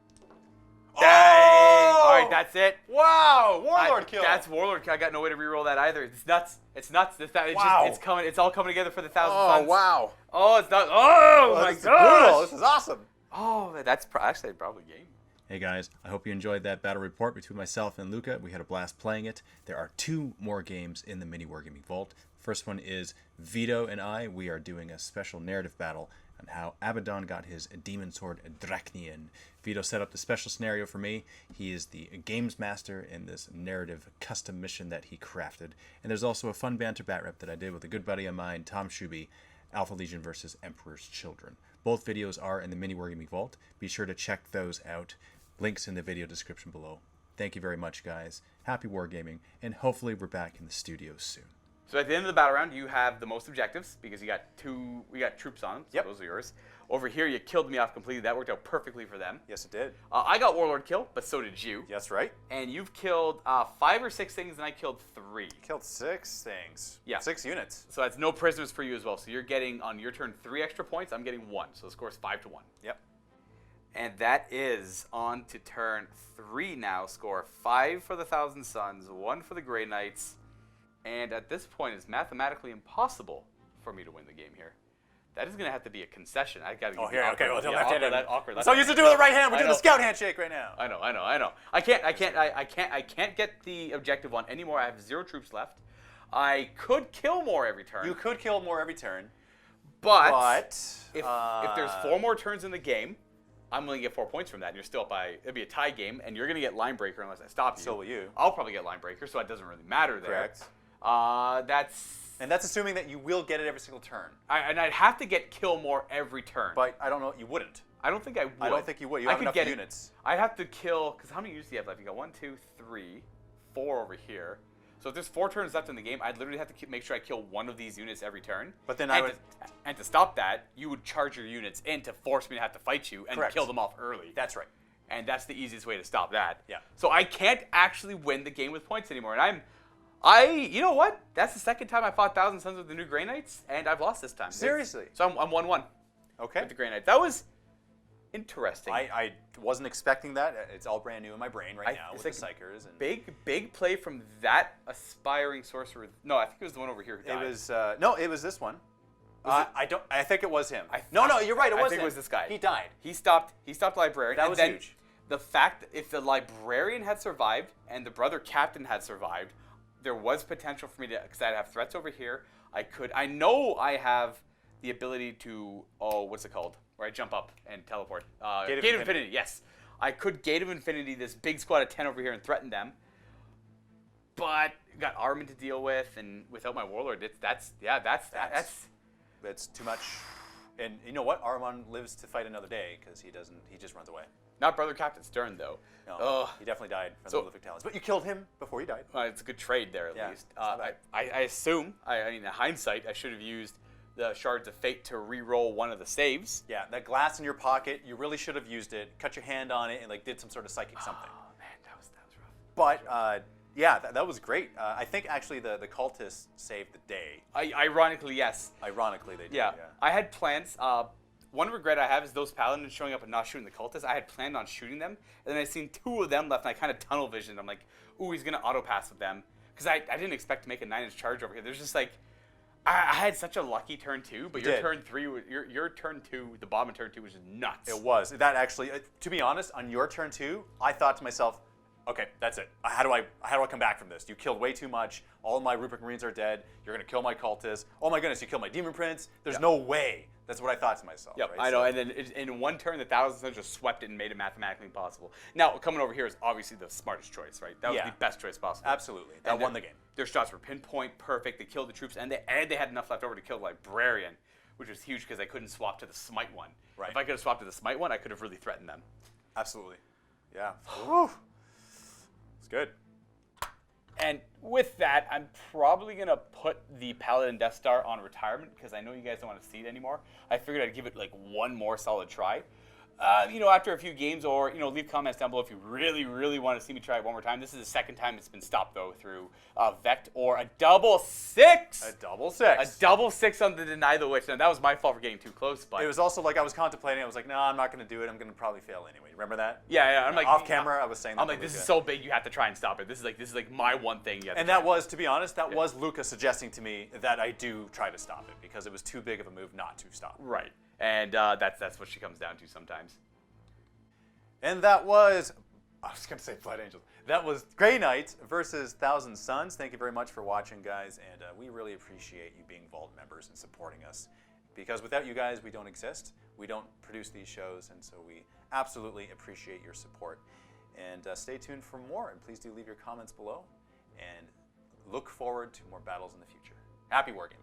Oh! Dang! All right, that's it. Wow, Warlord kill. That's Warlord kill. I got no way to reroll that either. It's nuts. It's nuts. Wow. It's coming. It's all coming together for the Thousand Suns. Wow. Oh, it's not. Oh my This is gosh. brutal. This is awesome. Oh, that's actually probably game. Hey guys, I hope you enjoyed that battle report between myself and Luka. We had a blast playing it. There are 2 more games in the MiniWarGaming Vault. First one is Vito and I. We are doing a special narrative battle on how Abaddon got his demon sword Drachnian. Vito set up the special scenario for me. He is the games master in this narrative custom mission that he crafted. And there's also a fun banter Batrep that I did with a good buddy of mine, Tom Shuby, Alpha Legion versus Emperor's Children. Both videos are in the MiniWarGaming Vault. Be sure to check those out. Links in the video description below. Thank you very much, guys. Happy wargaming, and hopefully we're back in the studio soon. So at the end of the battle round, you have the most objectives because we got troops on them. So Yep. those are yours. Over here, you killed me off completely. That worked out perfectly for them. Yes, it did. I got Warlord kill, but so did you. Yes, right. And you've killed 5 or 6 things, and I killed 3. Killed 6 things. Yeah. 6 units. So that's no prisoners for you as well. So you're getting, on your turn, 3 extra points. I'm getting 1. So the score is 5-1. Yep. And that is on to turn 3 now. Score 5 for the Thousand Suns, 1 for the Grey Knights. And at this point, it's mathematically impossible for me to win the game here. That is going to have to be a concession. I got to. Oh, here. Okay. Well, left hand. Awkward. So used to do with the right hand. We're doing the scout handshake right now. I know. I can't get the objective one anymore. I have 0 troops left. I could kill more every turn. You could kill more every turn. But if there's 4 more turns in the game, I'm going to get 4 points from that. And you're still up by. It'll be a tie game, and you're going to get line breaker unless I stop you. So will you. I'll probably get line breaker, so it doesn't really matter there. Correct. That's assuming that you will get it every single turn. and I'd have to get kill more every turn. But I don't know. You wouldn't. I don't think I would. I don't think you would. You have enough units. I'd have to kill, because how many units do you have left? You got 1, 2, 3, 4 over here. So if there's 4 turns left in the game, I'd literally have to make sure I kill one of these units every turn. But then and to stop that, you would charge your units in to force me to have to fight you and Correct. kill them off early. That's right. And that's the easiest way to stop that. Yeah. So I can't actually win the game with points anymore. And you know what? That's the second time I fought Thousand Suns with the new Grey Knights, and I've lost this time. Seriously? So I'm 1-1 Okay. with the Grey Knights. That was interesting. I wasn't expecting that. It's all brand new in my brain right now with it's the Psykers. And big play from that aspiring sorcerer. No, I think it was the one over here who died. it was no, it was this one. I think it was him. No, you're right. It was I think him. it was this guy. He died. He stopped librarian. That and was then huge. The fact that if the librarian had survived and the brother captain had survived, there was potential for me to, because I'd have threats over here. I know I have the ability to, what's it called? Where I jump up and teleport. Gate of Infinity, yes. I could Gate of Infinity this big squad of 10 over here and threaten them. But got Armin to deal with, and without my Warlord, that's too much. And you know what? Armon lives to fight another day because he just runs away. Not Brother Captain Stern, though. No, he definitely died from the prolific talents. But you killed him before he died. It's a good trade there, at least. it's not bad. I assume, in hindsight, I should have used the Shards of Fate to re-roll one of the saves. Yeah, that glass in your pocket, you really should have used it. Cut your hand on it and did some sort of psychic something. Oh, man, that was rough. But yeah, that was great. I think actually the cultists saved the day. Ironically, yes. Ironically, they did. Yeah. I had plans. One regret I have is those paladins showing up and not shooting the cultists. I had planned on shooting them, and then I seen 2 of them left, and I kind of tunnel visioned. I'm like, ooh, he's going to auto-pass with them. Because I didn't expect to make a 9-inch charge over here. There's just I had such a lucky turn 2, but your turn 3, your turn 2, the bomb in turn 2 was just nuts. It was. That actually, to be honest, on your turn 2, I thought to myself, okay, that's it. How do I come back from this? You killed way too much. All of my Rupert Marines are dead. You're going to kill my cultists. Oh my goodness, you killed my Demon Prince. There's no way. That's what I thought to myself. Yep, right? I know. And then in one turn, the Thousand Suns just swept it and made it mathematically impossible. Now, coming over here is obviously the smartest choice, right? That was the best choice possible. Absolutely. That won the game. Their shots were pinpoint, perfect. They killed the troops, and they had enough left over to kill the Librarian, which was huge because I couldn't swap to the Smite one. Right. If I could have swapped to the Smite one, I could have really threatened them. Absolutely. Yeah. Whew. It's good. And with that, I'm probably going to put the Paladin Death Star on retirement because I know you guys don't want to see it anymore. I figured I'd give it one more solid try. After a few games, or leave comments down below if you really, really want to see me try it one more time. This is the second time it's been stopped though through Vect or a double 6. A double 6. A double 6 on the Deny the Witch. Now that was my fault for getting too close, but it was also I was contemplating. I was like, no, I'm not going to do it. I'm going to probably fail anyway. Remember that? Yeah. I'm off camera. I was saying that. I'm like, this is so big, you have to try and stop it. This is my one thing. And that was, to be honest, was Luka suggesting to me that I do try to stop it because it was too big of a move not to stop. Right. And that's what she comes down to sometimes. And that was, I was going to say Blood Angels. That was Grey Knights versus Thousand Suns. Thank you very much for watching, guys. And we really appreciate you being Vault members and supporting us. Because without you guys, we don't exist. We don't produce these shows. And so we absolutely appreciate your support. And stay tuned for more. And please do leave your comments below. And look forward to more battles in the future. Happy Wargaming.